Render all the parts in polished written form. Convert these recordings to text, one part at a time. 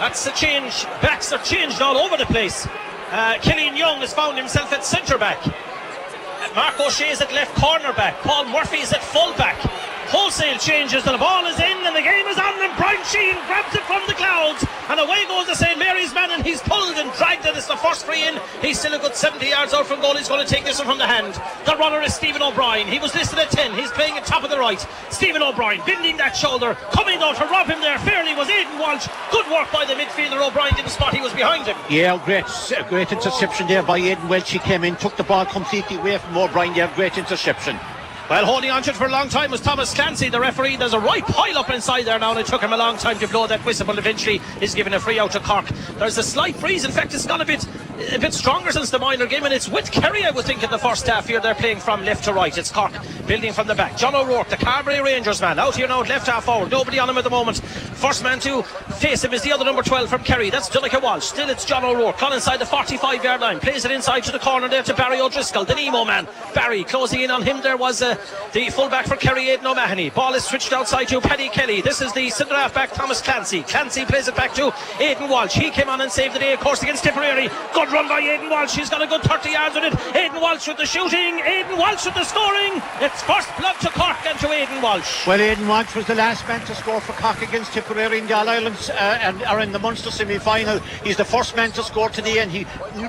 That's the change. Backs are changed all over the place. Killian Young has found himself at centre back. Mark O'Shea is at left corner back. Paul Murphy is at full back. Wholesale changes, and the ball is in and the game is on, and Brian Sheehan grabs it from the clouds and away goes the St. Mary's man, and he's pulled and dragged it. It's the first free in. He's still a good 70 yards out from goal. He's going to take this one from the hand. The runner is Stephen O'Brien. He was listed at 10. He's playing at top of the right. Stephen O'Brien bending that shoulder, coming out to rob him there fairly was Aidan Walsh. Good work by the midfielder. O'Brien didn't spot he was behind him. Yeah, great interception there by Aidan Welch. He came in, took the ball completely away from O'Brien there. Great interception. Well, holding on to it for a long time was Thomas Clancy, the referee. There's a right pile up inside there now, and it took him a long time to blow that whistle, but eventually he's given a free out to Cork. There's a slight breeze. In fact, it's gone a bit stronger since the minor game, and it's with Kerry, I would think, in the first half here. They're playing from left to right. It's Cork building from the back. John O'Rourke, the Carbery Rangers man, out here now at left half forward. Nobody on him at the moment. First man to face him is the other number 12 from Kerry. That's Donncha Walsh. Still it's John O'Rourke. Gone inside the 45-yard line. Plays it inside to the corner there to Barry O'Driscoll, the Nemo man. Barry closing in on him. There was the full-back for Kerry, Aidan O'Mahony. Ball is switched outside to Paddy Kelly. This is the centre half back, Thomas Clancy. Clancy plays it back to Aidan Walsh. He came on and saved the day, of course, against Tipperary. Good run by Aidan Walsh. He's got a good 30 yards on it. Aidan Walsh with the shooting. Aidan Walsh with the scoring. It's first blood to Cork and to Aidan Walsh. Well, Aidan Walsh was the last man to score for Cork against Tipperary in the All-Irelands and are in the Munster semi-final. He's the first man to score today, and he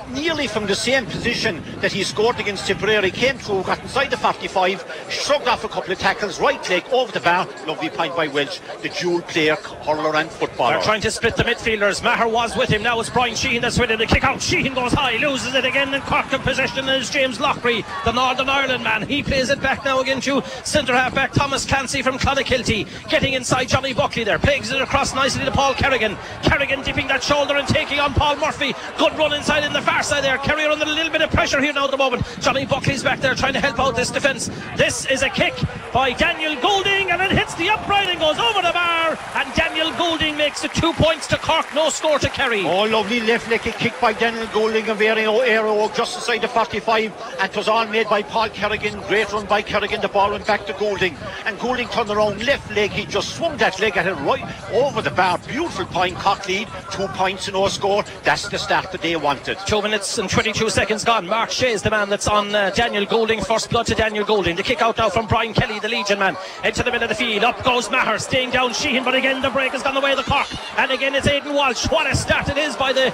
nearly from the same position that he scored against Tipperary came through, got inside the 45, shrugged off a couple of tackles, right leg over the bar. Lovely point by Welch, the dual player hurler and footballer. They're trying to split the midfielders. Maher was with him. Now it's Brian Sheehan that's with him. The kick out. Sheehan goes high, loses it again, and Cork in possession is James Loughrey, the Northern Ireland man. He plays it back now again to centre half back Thomas Clancy from Clonakilty, getting inside Johnny Buckley there, plays it across nicely to Paul Kerrigan. Kerrigan dipping that shoulder and taking on Paul Murphy. Good run inside in the far side there. Kerry are under a little bit of pressure here now at the moment. Johnny Buckley's back there trying to help out this defence. This is a kick by Daniel Goulding, and it hits the upright and goes over the bar, and Daniel Goulding makes it 2 points to Cork, no score to Kerry. Oh, lovely left leg kick by Daniel Goulding, a very arrow just inside the 45, and it was all made by Paul Kerrigan. Great run by Kerrigan. The ball went back to Goulding, and Goulding turned around left leg. He just swung that leg at it right over the bar. Beautiful point. Cork lead 2 points to no score. That's the start that they wanted. 2 minutes and 22 seconds gone. Mark Shea is the man that's on Daniel Goulding. First blood to Daniel Goulding. The kick out now from Brian Kelly, the Legion man, into the middle of the field. Up goes Maher, staying down Sheehan, but again the break has gone the way of the Cork, and again it's Aidan Walsh. What a start it is by the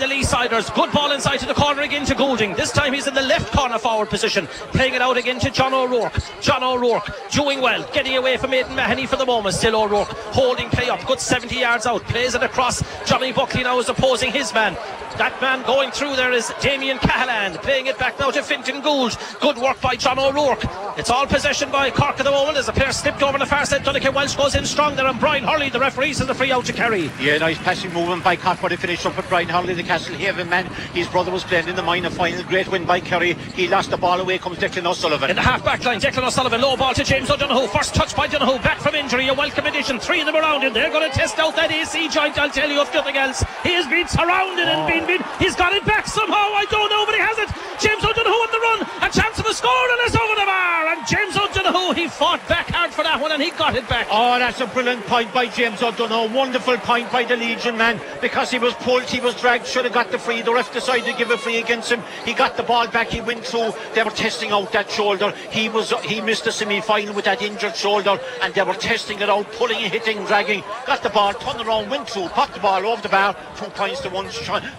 Lee-siders. Good ball inside to the corner again to Goulding. This time he's in the left corner forward position, playing it out again to John O'Rourke. John O'Rourke doing well, getting away from Aidan Mahoney for the moment. Still O'Rourke holding play up, good 70 yards out, plays it across. Johnny Buckley now is opposing his man. That man going through there is Damien Cahalan, playing it back now to Fintan Gould. Good work by John O'Rourke. It's all possession by Cork at the moment as a player slipped over the far side. Donncha Walsh goes in strong there, and Brian Hurley, the referee, says the free out to Kerry. Yeah, nice passing movement by Cork, but he finished up with Brian Hurley, the Castlehaven man. His brother was playing in the minor final. Great win by Kerry. He lost the ball away. Comes Declan O'Sullivan. In the half back line, Declan O'Sullivan, low ball to James O'Donoghue. First touch by Donoghue, back from injury. A welcome addition. 3 of them around him. They're going to test out that AC joint, I'll tell you, if nothing else. He has been surrounded and been. He's got it back somehow. I don't know, but he has it. James O'Donoghue on the run. A chance of a score, and it's over the bar. And James O'Donoghue, he fought back hard for that one, and he got it back. Oh, that's a brilliant point by James O'Donoghue. Wonderful point by the Legion man, because he was pulled, he was dragged, should have got the free. The ref decided to give a free against him. He got the ball back, he went through. They were testing out that shoulder. He missed the semi-final with that injured shoulder, and they were testing it out, pulling, hitting, dragging. Got the ball, turned around, went through, popped the ball over the bar. 2 points to 1.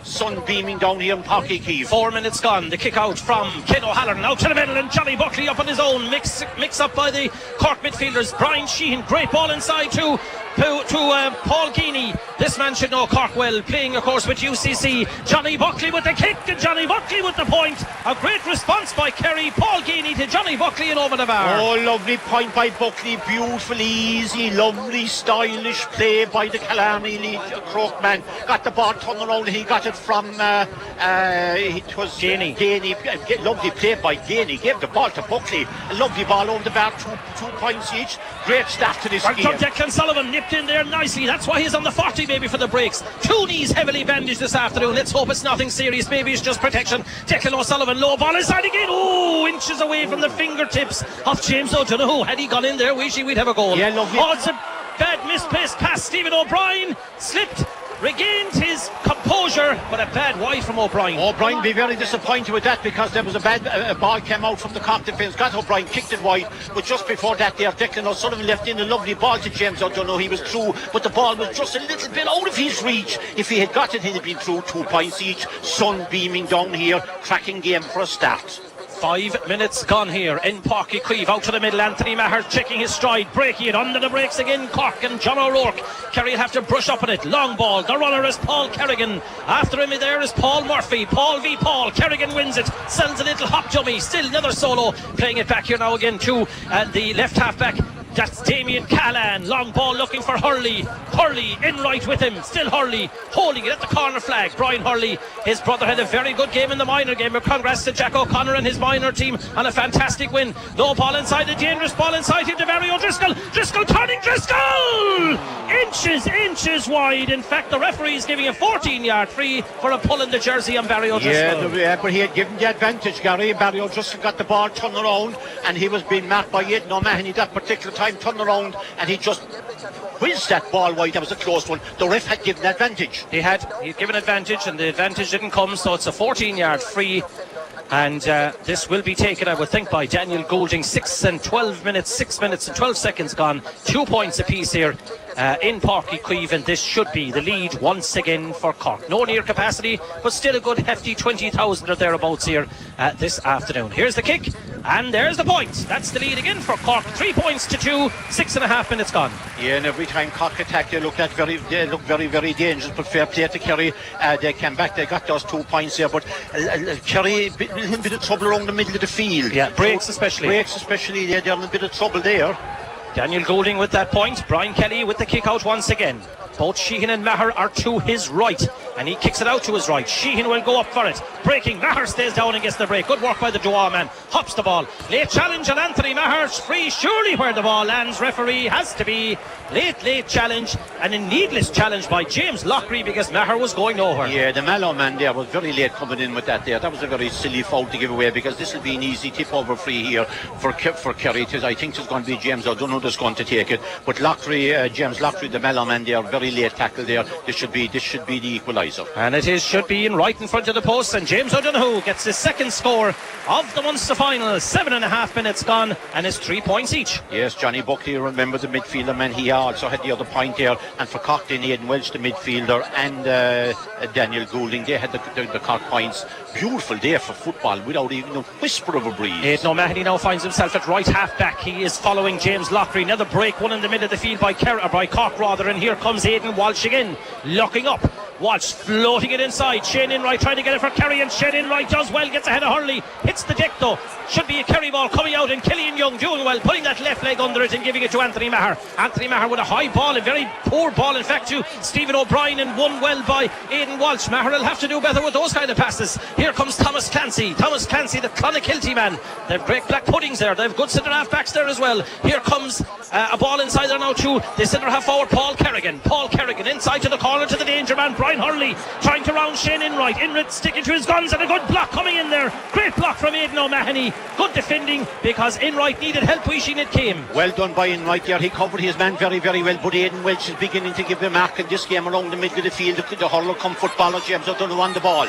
Sun beaming down here in Páirc Uí Chaoimh. 4 minutes gone. The kick out from Ken O'Halloran out to the middle, and Johnny Buckley up on his own. Mix up by the Cork midfielders. Brian Sheehan, great ball inside to Paul Geaney. This man should know Cork well, playing of course with UCC. Johnny Buckley with the kick, and Johnny Buckley with the point. A great response by Kerry. Paul Geaney to Johnny Buckley and over the bar. Oh, lovely point by Buckley. Beautiful, easy, lovely, stylish play by the Killarney Croke man. Got the ball turned around. He got it from it was Geaney. Lovely play by Geaney. Gave the ball to Buckley. A lovely ball over the bar. 2 points each. Great start to this game. Declan Sullivan nipped in there nicely. That's why he's on the 40 maybe for the breaks. 2 knees heavily bandaged this afternoon. Let's hope it's nothing serious. Maybe it's just protection. Declan O'Sullivan, low ball inside again. Oh, inches away from the fingertips of James O'Donoghue. Had he gone in there, we'd have a goal. Yeah, lovely. Oh, it's a bad misplaced pass. Stephen O'Brien slipped. regained his composure, but a bad wide from O'Brien. O'Brien be very disappointed with that, because there was a bad ball came out from the Cork defence, got O'Brien, kicked it wide, but just before that there, Declan O'Sullivan left in a lovely ball to James O'Donoghue. He was through, but the ball was just a little bit out of his reach. If he had got it, he'd have been through. 2 points each. Sun beaming down here. Cracking game for a start. 5 minutes gone here in Páirc Uí Chaoimh. Out to the middle, Anthony Maher checking his stride, breaking it under the brakes again. Cork and John O'Rourke. Kerry will have to brush up on it. Long ball, the runner is Paul Kerrigan. After him there is Paul Murphy. Paul v Paul. Kerrigan wins it, sells a little hop dummy. Still another solo. Playing it back here now again to the left half back. That's Damien Callan. Long ball looking for Hurley. Hurley in right with him. Still Hurley holding it at the corner flag. Brian Hurley, his brother, had a very good game in the minor game. But congrats to Jack O'Connor and his minor team on a fantastic win. No ball inside, a dangerous ball inside him to Barry O'Driscoll. Driscoll turning, Driscoll! Inches wide. In fact, the referee is giving a 14-yard free for a pull in the jersey on Barry O'Driscoll. Yeah, but he had given the advantage, Gary. Barry O'Driscoll got the ball turned around, and he was being marked by Aidan O'Mahony that particular time, turned around, and he just whizzed that ball wide. That was a close one. The ref had given advantage. He'd given advantage, and the advantage didn't come, so it's a 14-yard free. And this will be taken, I would think, by Daniel Goulding. 6 minutes and 12 seconds gone. 2 points apiece here in Páirc Uí Chaoimh, and this should be the lead once again for Cork. No near capacity, but still a good hefty 20,000 or thereabouts here this afternoon. Here's the kick, and there's the point. That's the lead again for Cork. 3 points to 2, 6.5 minutes gone. Yeah, and every time Cork attacked, they look very dangerous, but fair play to Kerry. They came back, they got those 2 points there, but Kerry a little bit of trouble around the middle of the field. Yeah, breaks especially, they're in a bit of trouble there. Daniel Goulding with that point. Brian Kelly with the kick out once again. Both Sheehan and Maher are to his right, and he kicks it out to his right. Sheehan will go up for it. Breaking, Maher stays down and gets the break. Good work by the Droit man. Hops the ball. Late challenge on Anthony Maher's free. Surely where the ball lands, referee has to be. Late challenge, and a needless challenge by James Lockery, because Maher was going nowhere. Yeah, the Mallow man there was very late coming in with that there. That was a very silly foul to give away, because this will be an easy tip over free here for Kerry. I think it's going to be James O'Donoghue that's going to take it, but Lockery, James Lockery, the Mallow man there, very late tackle there. This should be the equaliser, and it should be in right in front of the post, and James O'Donoghue gets his second score of the Munster final. 7.5 minutes gone, and it's 3 points each. Yes, Johnny Buckley, remember the midfielder man, he also had the other point there, and for Cork, then Aidan Welch, the midfielder, and Daniel Goulding, they had the Cork points. Beautiful day for football without even a whisper of a breeze. Aidan O'Mahony now finds himself at right half back. He is following James Lockery. Another break, one in the middle of the field by Cork rather, and here comes Aidan Walsh again, looking up. Walsh floating it inside. Shane Enright trying to get it for Kerry, and Shane Enright does well, gets ahead of Hurley, hits the deck though. Should be a Kerry ball coming out, and Killian Young doing well, putting that left leg under it and giving it to Anthony Maher. Anthony Maher with a high ball, a very poor ball in fact to Stephen O'Brien, and won well by Aidan Walsh. Maher will have to do better with those kind of passes. Here comes Thomas Clancy, the Clonakilty man. They've great black puddings there, they've good centre half backs there as well. Here comes a ball inside there now to the centre half forward Paul Kerrigan inside to the corner to the danger man Brian Hurley, trying to round Shane Enright. Enright sticking to his guns, and a good block coming in there. Great block from Aidan O'Mahony. Good defending, because Enright needed help wishing it came. Well done by Enright there. He covered his man very well, but Aidan Welch is beginning to give the mark in this game around the middle of the field. The hurler come footballer James O'Donoghue on the ball.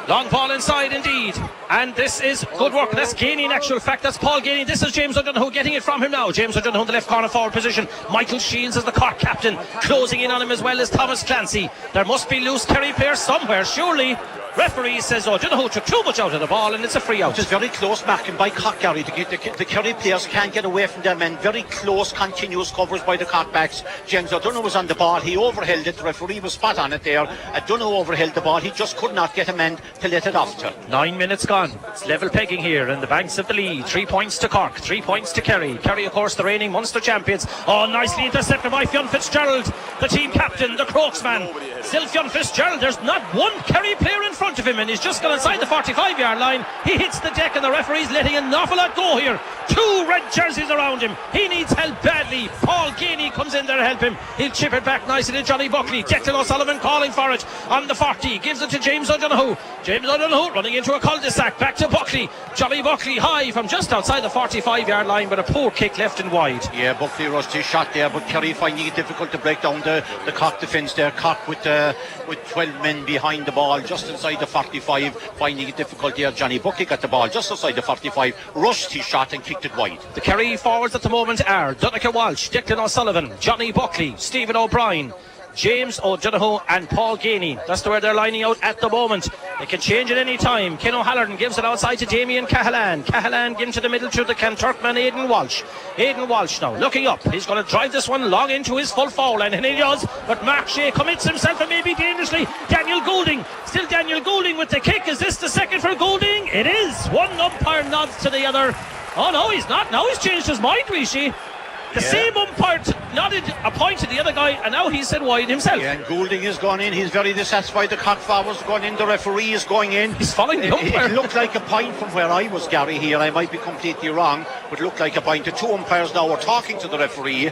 Long ball inside indeed, and this is good work. That's Gainey in actual fact, that's Paul Gainey. This is James O'Donoghue getting it from him now. James O'Donoghue in the left corner forward position. Michael Shields is the Cork captain, closing in on him as well as Thomas Clancy. There must be loose Kerry players somewhere, surely. Referee says O'Donoghue took too much out of the ball, and it's a free out. It is very close marking by Cork, Gary. The Kerry players can't get away from them, and very close continuous covers by the Cork backs. James O'Donoghue was on the ball, he overheld it, the referee was spot on it there. O'Donoghue overheld the ball, he just could not get a man to let it off to. 9 minutes gone, it's level pegging here in the banks of the lead. 3 points to Cork, 3 points to Kerry. Kerry of course the reigning Munster champions. Oh, nicely intercepted by Fionn Fitzgerald, the team captain, the Crokes man. Still Fionn Fitzgerald, there's not one Kerry player in front front of him, and he's just gone inside the 45-yard line. He hits the deck, and the referee's letting an awful lot go here. 2 red jerseys around him. He needs help badly. Paul Geaney comes in there to help him. He'll chip it back nicely to Johnny Buckley. Declan O'Sullivan calling for it on the 40. Gives it to James O'Donoghue. James O'Donoghue running into a cul-de-sac. Back to Buckley. Johnny Buckley high from just outside the 45-yard line, but a poor kick left and wide. Yeah, Buckley rushed his shot there, but Kerry finding it difficult to break down the Cork defence there. Cork with 12 men behind the ball just inside the 45, finding it difficult there. Johnny Buckley got the ball just outside the 45, rushed his shot and kicked it wide. The Kerry forwards at the moment are Donncha Walsh, Declan O'Sullivan, Johnny Buckley, Stephen O'Brien, James O'Donoghue and Paul Geaney. That's where they're lining out at the moment. They can change at any time. Ken O'Halloran gives it outside to Damien Cahalan. Cahalan into the middle to the Canturkman Aidan Walsh. Aidan Walsh now looking up. He's going to drive this one long into his full foul line, and he does. But Mark Shea commits himself and maybe dangerously. Daniel Goulding. Still Daniel Goulding with the kick. Is this the second for Goulding? It is. One umpire nods to the other. Oh no, he's not. Now he's changed his mind, Rishi. The same umpire nodded a point to the other guy, and now he said wide himself. Yeah, and Goulding is gone in. He's very dissatisfied. The Cork forward's gone in. The referee is going in. He's following the umpire. It looked like a point from where I was, Gary, here. I might be completely wrong, but it looked like a point. The 2 umpires now are talking to the referee,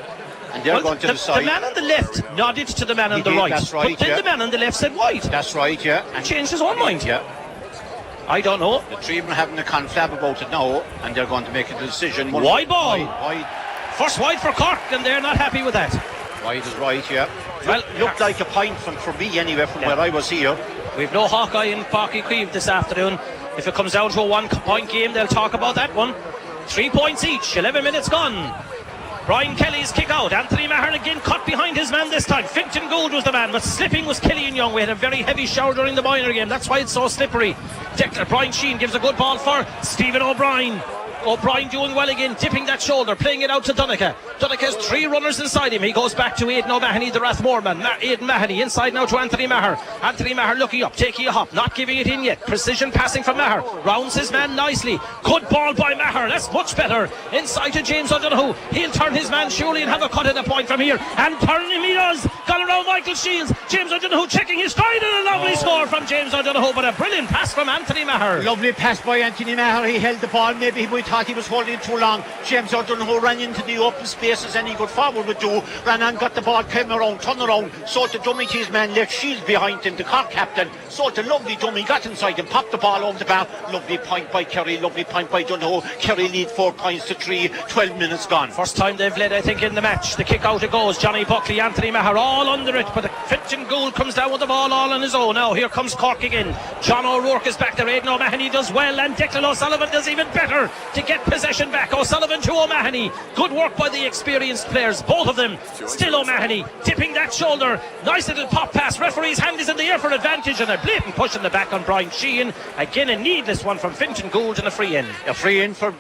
and they're going to decide. The man on the left nodded to the man on the right. That's right, but then the man on the left said wide. That's right, yeah. And changed his own mind. Yeah. I don't know. The 3 of them having a confab about it now, and they're going to make a decision. Wide ball. Wide. First wide for Cork, and they're not happy with that. Wide is right, yeah. Well, looked like a point for me anyway, from where I was here. We've no Hawkeye in Páirc Uí Chaoimh this afternoon. If it comes down to a 1-point game, they'll talk about that one. 3 points each, 11 minutes gone. Brian Kelly's kick out. Anthony Maher again caught behind his man this time. Fintan Gould was the man, but slipping was Killian Young. We had a very heavy shower during the minor game. That's why it's so slippery. Brian Sheehan gives a good ball for Stephen O'Brien. O'Brien doing well again, dipping that shoulder, playing it out to Donncha. Donncha has 3 runners inside him. He goes back to Aidan O'Mahony, the Rathmore man. Aidan Mahoney inside now to Anthony Maher. Anthony Maher looking up, taking a hop, not giving it in yet. Precision passing from Maher. Rounds his man nicely. Good ball by Maher. That's much better. Inside to James O'Donoghue. He'll turn his man surely and have a cut at a point from here. And turn him he does. Gone around Michael Shields. James O'Donoghue checking his stride, and a lovely score from James O'Donoghue. But a brilliant pass from Anthony Maher. Lovely pass by Anthony Maher. He held the ball. Maybe we thought he was holding it too long. James O'Donoghue ran into the open spaces any good forward would do. Ran and got the ball, came around, turned around, sold the dummy to his man, left Shields behind him, the Cork captain. Sold the lovely dummy, got inside him, popped the ball over the bar. Lovely point by Kerry, lovely point by Donoghue. Kerry lead 4 points to 3, 12 minutes gone. First time they've led, I think, in the match. The kick out it goes. Johnny Buckley, Anthony Maher all under it, but Fintan Gould comes down with the ball all on his own. Now here comes Cork again. John O'Rourke is back there. Aidan O'Mahony does well, and Declan O'Sullivan does even better to get possession back. O'Sullivan to O'Mahony. Good work by the experienced players, both of them. Still O'Mahony tipping that shoulder. Nice little pop pass. Referee's hand is in the air for advantage, and a blatant push in the back on Brian Sheehan. Again a needless one from Fintan Gould, and a free in. A free in for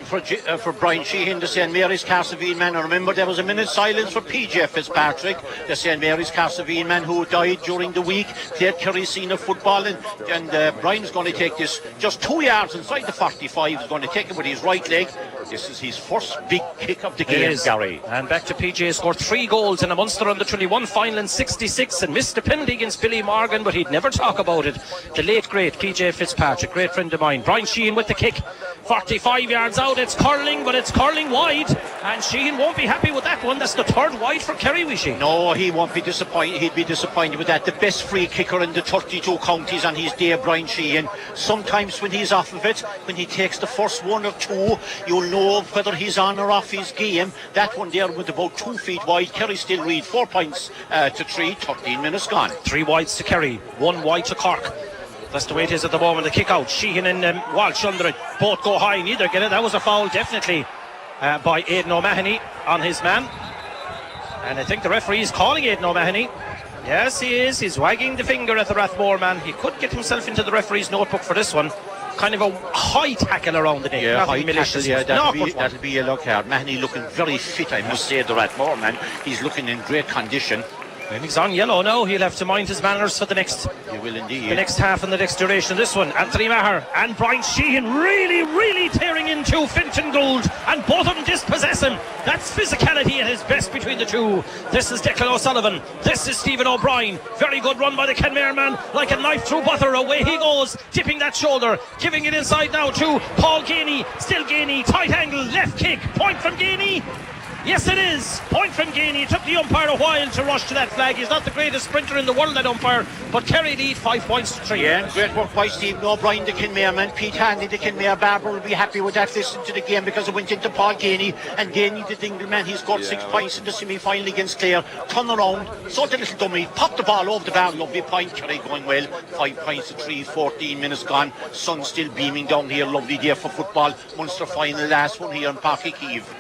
Brian Sheehan, the St Mary's Castlevine man. I remember there was a minute's silence for PJ Fitzpatrick, the St Mary's Castlevine man who died during the week. Played Kerry Senior football, and Brian's going to take this just 2 yards inside the 45. He's going to take it with his right leg. This is his first big kick of the game, Gary. And back to PJ, scored 3 goals in a Munster under 21 final in '66 and missed a penalty against Billy Morgan, but he'd never talk about it. The late great PJ Fitzpatrick, great friend of mine. Brian Sheehan with the kick, 45 yards out. It's curling, but it's curling wide, and Sheehan won't be happy with that one. That's the 3rd wide for Kerry Wishy. No, he won't be disappointed. He'd be disappointed with that. The best free kicker in the 32 counties on his day, Brian Sheehan. Sometimes when he's off of it, when he takes the first 1 or 2, you'll know whether he's on or off his game. That one there with about 2 feet wide. Kerry still lead 4 points to 3, 13 minutes gone. 3 wides to Kerry, 1 wide to Cork. That's the way it is at the moment. The kick out, Sheehan and Walsh under it. Both go high, neither get it. That was a foul definitely by Aidan O'Mahony on his man. And I think the referee is calling Aidan O'Mahony. Yes, he is. He's wagging the finger at the Rathmore man. He could get himself into the referee's notebook for this one. Kind of a high tackle around the neck. Yeah, high tackle, yeah, that'll be a look hard. Mahoney looking very fit, I must say, the Rathmore man. He's looking in great condition. And he's on yellow now. He'll have to mind his manners for the next. He will indeed. The next half and the next duration of this one. Anthony Maher and Brian Sheehan really tearing into to Fintan Gould, and both of them dispossess him. That's physicality at his best between the two. This is Declan O'Sullivan, this is Stephen O'Brien. Very good run by the Kenmare man, like a knife through butter. Away he goes, tipping that shoulder, giving it inside now to Paul Gainey. Still Gainey, tight angle, left kick, point from Gainey. Yes, it is. Point from Gainey. It took the umpire a while to rush to that flag. He's not the greatest sprinter in the world, that umpire, but Kerry lead 5 points to 3. Yeah, great work by Stephen O'Brien, the Kenmare man. Pete Hanley, the Kenmare barber, will be happy with that. Listen to the game because it went into Paul Gainey, and Gainey, the Dingle man, he scored 6 points in the semi-final against Clare. Turn around, saw the little dummy, popped the ball over the bar. Lovely point. Kerry going well. 5 points to 3. 14 minutes gone. Sun still beaming down here. Lovely day for football. Munster final, last one here in Páirc Uí Chaoimh.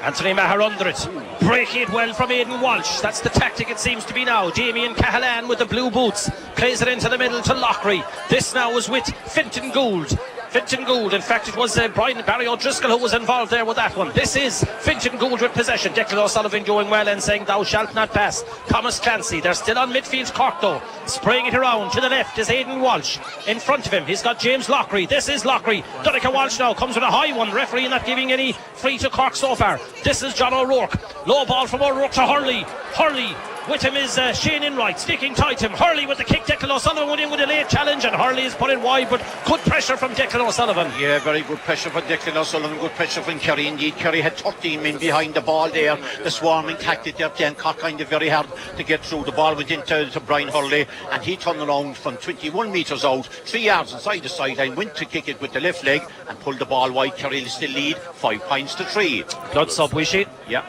Anthony Maher under it, breaking it well from Aidan Walsh. That's the tactic it seems to be now. Damien Cahalan with the blue boots plays it into the middle to Lockery. This now was with Fintan Gould. Fintan Gould, in fact it was Barry O'Driscoll who was involved there with that one. This is Fintan Gould with possession. Declan O'Sullivan going well and saying thou shalt not pass. Thomas Clancy, they're still on midfield. Cork though, spraying it around. To the left is Aidan Walsh. In front of him he's got James Lockery. This is Lockery. Donncha Walsh now comes with a high one. Referee not giving any free to Cork so far. This is John O'Rourke. Low ball from O'Rourke to Hurley. Hurley. With him is Shane Enright, sticking tight to him. Hurley with the kick. Declan O'Sullivan went in with a late challenge, and Hurley is put in wide, but good pressure from Declan O'Sullivan. Yeah, very good pressure from Declan O'Sullivan. Good pressure from Kerry indeed. Kerry had 13 men behind the ball there. The swarming tactic there, playing Cork kind of very hard to get through. The ball went into Brian Hurley, and he turned around from 21 metres out, 3 yards inside the sideline, went to kick it with the left leg and pulled the ball wide. Kerry still lead 5 points to 3. Blood sub, Wishy. Yeah.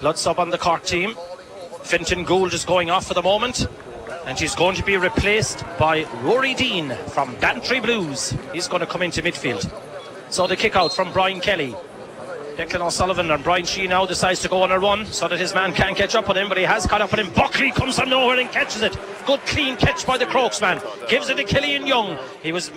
Blood sub on the Cork team. Fintan Gould is going off for the moment, and she's going to be replaced by Rory Dean from Bantry Blues. He's going to come into midfield. So the kick out from Brian Kelly. Declan O'Sullivan, and Brian Sheehan now decides to go on a run so that his man can't catch up with him, but he has caught up with him. Buckley comes from nowhere and catches it. Good clean catch by the Crokes man. Gives it to Killian Young. He was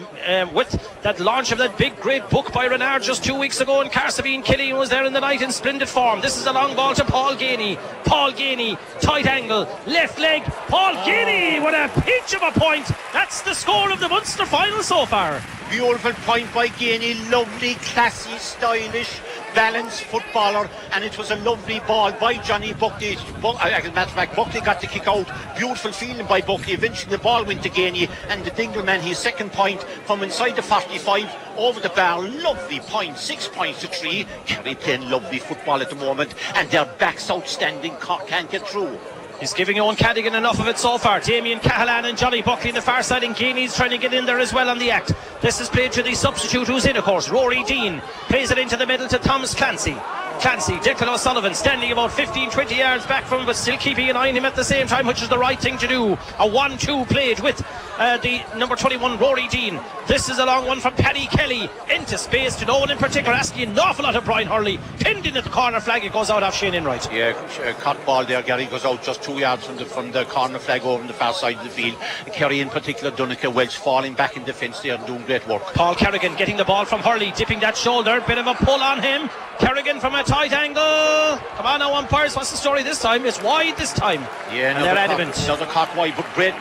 with that launch of that big great book by Renard just 2 weeks ago in Carsabeen. Killian was there in the night in splendid form. This is a long ball to Paul Gainey. Paul Gainey, tight angle, left leg. Paul Gainey with a pinch of a point. That's the score of the Munster final so far. Beautiful point by Gainey. Lovely, classy, stylish, balanced footballer, and it was a lovely ball by Johnny Buckley. As a matter of fact, Buckley got the kick out. Beautiful feeling by Buckley. Eventually the ball went to Gainey, and the Dingle man, his second point from inside the 45 over the bar. Lovely point. 6 points to 3. Kerry playing lovely football at the moment, and their backs outstanding. Cork can't get through. He's giving Owen Cadigan enough of it so far. Damien Cahalan and Johnny Buckley in the far side, and Gainey's trying to get in there as well on the act. This is played to the substitute who's in, of course, Rory Dean. Plays it into the middle to Thomas Clancy. Declan O'Sullivan standing about 15-20 yards back from him, but still keeping an eye on him at the same time, which is the right thing to do. A 1-2 played with the number 21 Rory Dean. This is a long one from Paddy Kelly into space to no one in particular, asking an awful lot of Brian Hurley. Pinned in at the corner flag, it goes out off Shane Enright. Yeah, caught ball there. Gary goes out just 2 yards from the corner flag over on the far side of the field. Kerry in particular, Donncha Welch falling back in defence there and doing great work. Paul Kerrigan getting the ball from Hurley, dipping that shoulder, bit of a pull on him. Kerrigan from a tight angle. Come on now, umpires, what's the story this time? It's wide this time. Yeah, and they're adamant. Another Cork wide, but great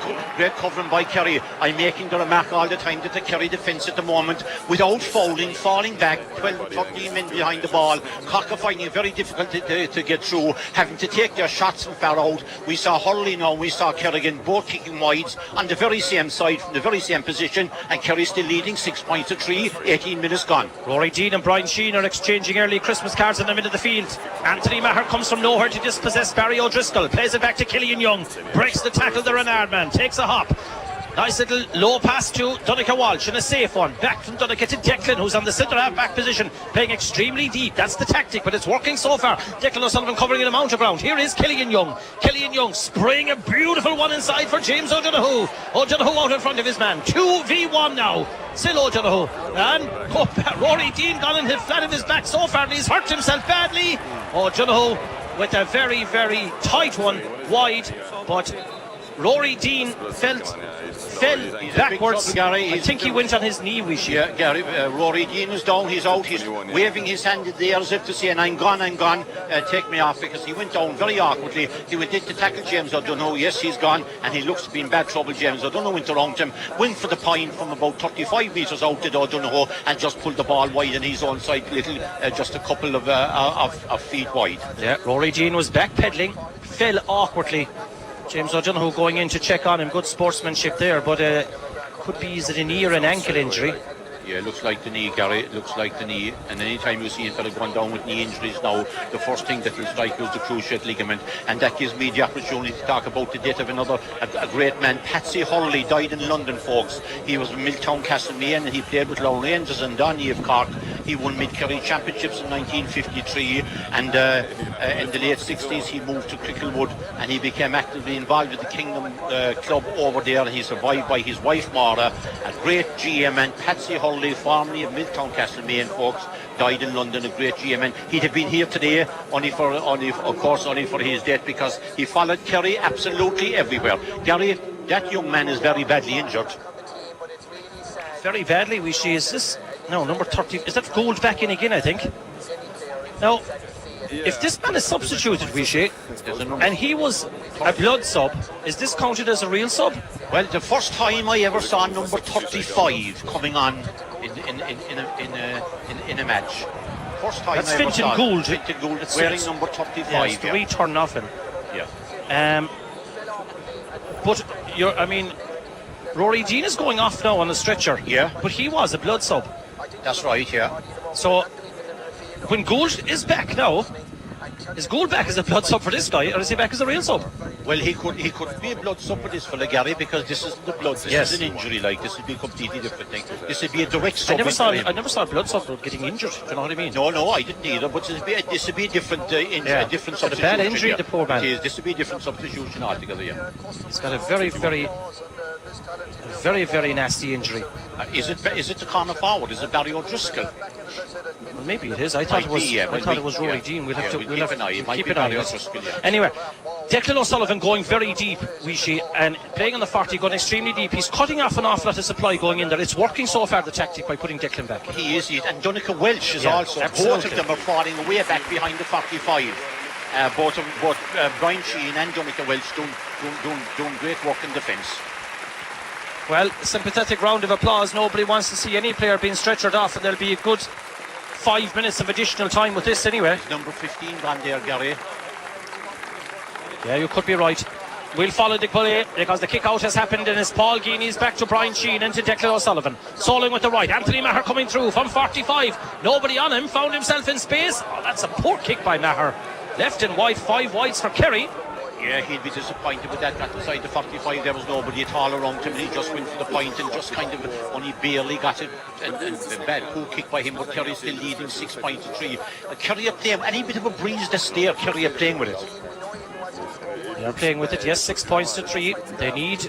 covering by Kerry. I'm making the remark all the time that the Kerry defence at the moment, without fouling, falling back, 12-13 men behind the ball. Cork are finding it very difficult to get through, having to take their shots from far out. We saw Hurley now, we saw Kerrigan both kicking wides on the very same side, from the very same position, and Kerry still leading 6 points to 3, 18 minutes gone. Rory Dean and Brian Sheehan are exchanging early Christmas cards in the middle of the field. Anthony Maher comes from nowhere to dispossess Barry O'Driscoll. Plays it back to Killian Young. Breaks the tackle, the Renard man. Takes a hop. Nice little low pass to Donncha Walsh, and a safe one. Back from Donncha to Declan, who's on the centre half back position, playing extremely deep. That's the tactic, but it's working so far. Declan O'Sullivan covering an amount of ground. Here is Killian Young. Killian Young spraying a beautiful one inside for James O'Donoghue. O'Donoghue out in front of his man. 2v1 now. Still O'Donoghue. And Rory Dean gone and hit flat in his back so far, and he's hurt himself badly. O'Donoghue with a very, very tight one wide, but Rory Dean fell backwards. Gary. I think he went on his knee, Yeah, Gary, Rory Dean is down, he's out, he's waving his hand in the air as if to say, and I'm gone, take me off, because he went down very awkwardly. He went in to tackle James O'Donoghue. Yes, he's gone, and he looks to be in bad trouble. James O'Donoghue went around him, went for the point from about 35 metres out to O'Donoghue, and just pulled the ball wide in his own side, just a couple of feet wide. Yeah, Rory Dean was backpedaling, fell awkwardly. James O'Donoghue going in to check on him. Good sportsmanship there, but could be is it a knee or an ankle injury? Yeah, it looks like the knee, Gary. It looks like the knee. And anytime you see a fella going down with knee injuries now, the first thing that will strike you is the cruciate ligament. And that gives me the opportunity to talk about the death of a great man. Patsy Hurley died in London, folks. He was from Milltown Castlemaine, and he played with Lough Rangers and Donny of Cork. He won Mid-Kerry Championships in 1953, and in the late 60s he moved to Cricklewood, and he became actively involved with the Kingdom Club over there, and he's survived by his wife Maura, a great GM, and Patsy Hurley, formerly of Milltown Castlemaine, folks, died in London, a great GM, and he'd have been here today only for his death, because he followed Kerry absolutely everywhere. Gary, that young man is very badly injured. Very badly, we see. Is this... No, number 30. Is that Gould back in again, I think? Now, if this man is substituted, Vishay, and he was a blood sub, is this counted as a real sub? Well, the first time I ever saw number 35 coming on in a match. First time That's I ever saw Gould. Fintan Gould wearing number 35. Yeah, it's the return off him. Yeah. But Rory Dean is going off now on the stretcher. Yeah. But he was a blood sub. That's right, yeah. So, when Gould is back now, is Gould back as a blood sub for this guy, or is he back as a real sub? Well, he could be a blood sub for this fella, Gary, because this isn't the blood. This is an injury. Like, this would be a completely different thing. This would be a direct sub. I never saw a blood sub getting injured. Do you know what I mean? No, I didn't either. But this would be a different, a different substitution. A bad injury, the poor man. This would be a different substitution altogether. Yeah. He's got a very, very nasty injury. Is it the corner forward? Is it Barry O'Driscoll? Well, maybe it is. I thought it was Rory Dean. We'll have to keep an eye. Keep an eye on it. Anyway, Declan O'Sullivan going very deep, Wishy, and playing on the 40, going extremely deep. He's cutting off an awful lot of supply going in there. It's working so far, the tactic, by putting Declan back. He is, and Donica Welsh is also. Absolutely. Both of them are falling way back behind the 45. Both Brian Sheehan and Donica Welsh doing great work in defence. Well, sympathetic round of applause. Nobody wants to see any player being stretchered off, and there'll be a good 5 minutes of additional time with this anyway. Number 15 gone there, Gary. Yeah, you could be right. We'll follow the play because the kick out has happened, and it's Paul Geaney's back to Brian Sheehan into Declan O'Sullivan. Soling with the right. Anthony Maher coming through from 45. Nobody on him. Found himself in space. Oh, that's a poor kick by Maher. Left and wide, 5 wides for Kerry. Yeah, he'd be disappointed with that. That inside the 45, there was nobody at all around him. He just went for the point and just kind of only barely got it. And a bad cool kick by him, but Kerry still leading 6 points to 3. Kerry are playing any bit of a breeze that's there. Kerry are playing with it. They're playing with it, yes, 6 points to 3. They need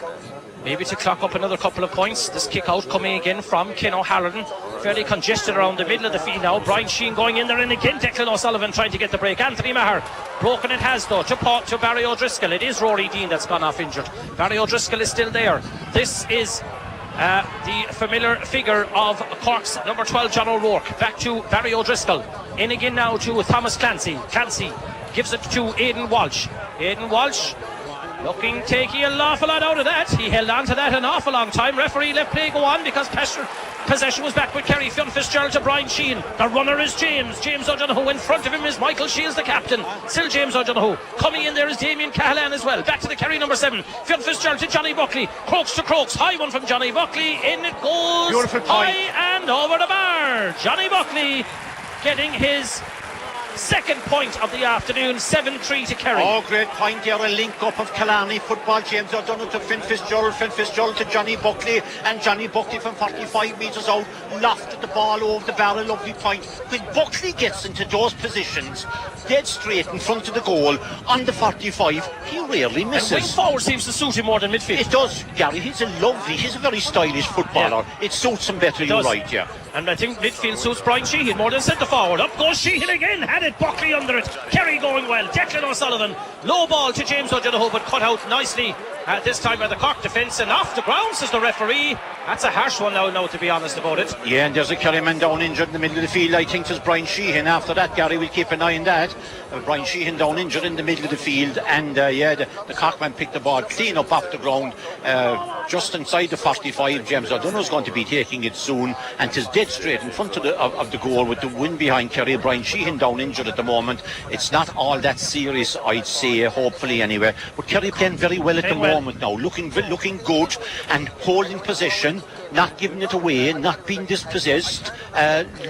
maybe to clock up another couple of points. This kick out coming again from Ken O'Halloran. Fairly congested around the middle of the field now. Brian Sheehan going in there, and again Declan O'Sullivan trying to get the break. Anthony Maher broken it has though to Barry O'Driscoll. It is Rory Dean that's gone off injured. Barry O'Driscoll is still there. This is the familiar figure of Cork's number 12 John O'Rourke. Back to Barry O'Driscoll. In again now to Thomas Clancy. Clancy gives it to Aidan Walsh. Aidan Walsh looking, taking an awful lot out of that. He held on to that an awful long time. Referee let play go on because possession was back with Kerry. Fionn Fitzgerald to Brian Sheehan. The runner is James O'Donoghue. In front of him is Michael Shields, the captain. Still James O'Donoghue. Coming in there is Damien Cahalan as well. Back to the Kerry number 7. Fionn Fitzgerald to Johnny Buckley. Crokes to Crokes. High one from Johnny Buckley. In it goes. Beautiful high and over the bar. Johnny Buckley getting his second point of the afternoon. 7-3 to Kerry. Oh, great point there. A link up of Killarney football. James O'Donoghue to Finn Fitzgerald to Johnny Buckley, and Johnny Buckley from 45 metres out lofted the ball over the bar. A lovely point. When Buckley gets into those positions dead straight in front of the goal on the 45, he rarely misses. And wing forward seems to suit him more than midfield. It does, Gary. He's a very stylish footballer. Yeah. It suits him better, you're right, yeah. And I think midfield suits Brian Sheehan more than centre forward. Up goes Sheehan again. Had it, Buckley under it. Kerry going well. Declan O'Sullivan. Low ball to James O'Donoghue, but cut out nicely This time by the Cork defence, and off the ground, says the referee. That's a harsh one now, to be honest about it. Yeah, and there's a Kerry man down injured in the middle of the field. I think there's Brian Sheehan. After that, Gary will keep an eye on that. Brian Sheehan down injured in the middle of the field, and the Cork man picked the ball clean up off the ground, just inside the 45. James O'Donnell's going to be taking it soon, and 'tis dead straight in front of the goal with the wind behind Kerry. Brian Sheehan down injured at the moment. It's not all that serious, I'd say, hopefully anyway. But Kerry playing very well at the moment now, looking good and holding possession, not giving it away, not being dispossessed,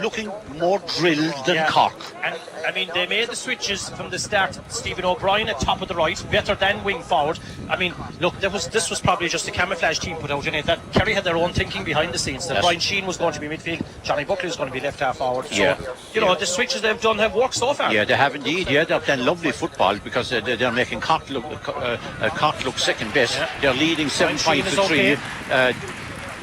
looking more drilled than Cork. And I mean, they made the switches from the start. Stephen O'Brien at top of the right, better than wing forward. I mean, look, this was probably just a camouflage team put out in it. That Kerry had their own thinking behind the scenes. That Brian Sheehan was going to be midfield, Johnny Buckley was going to be left half forward. So, the switches they've done have worked so far. Yeah, they have indeed. Yeah, they've done lovely football because they're making Cork look second best. Yeah. They're leading 7 points to 3.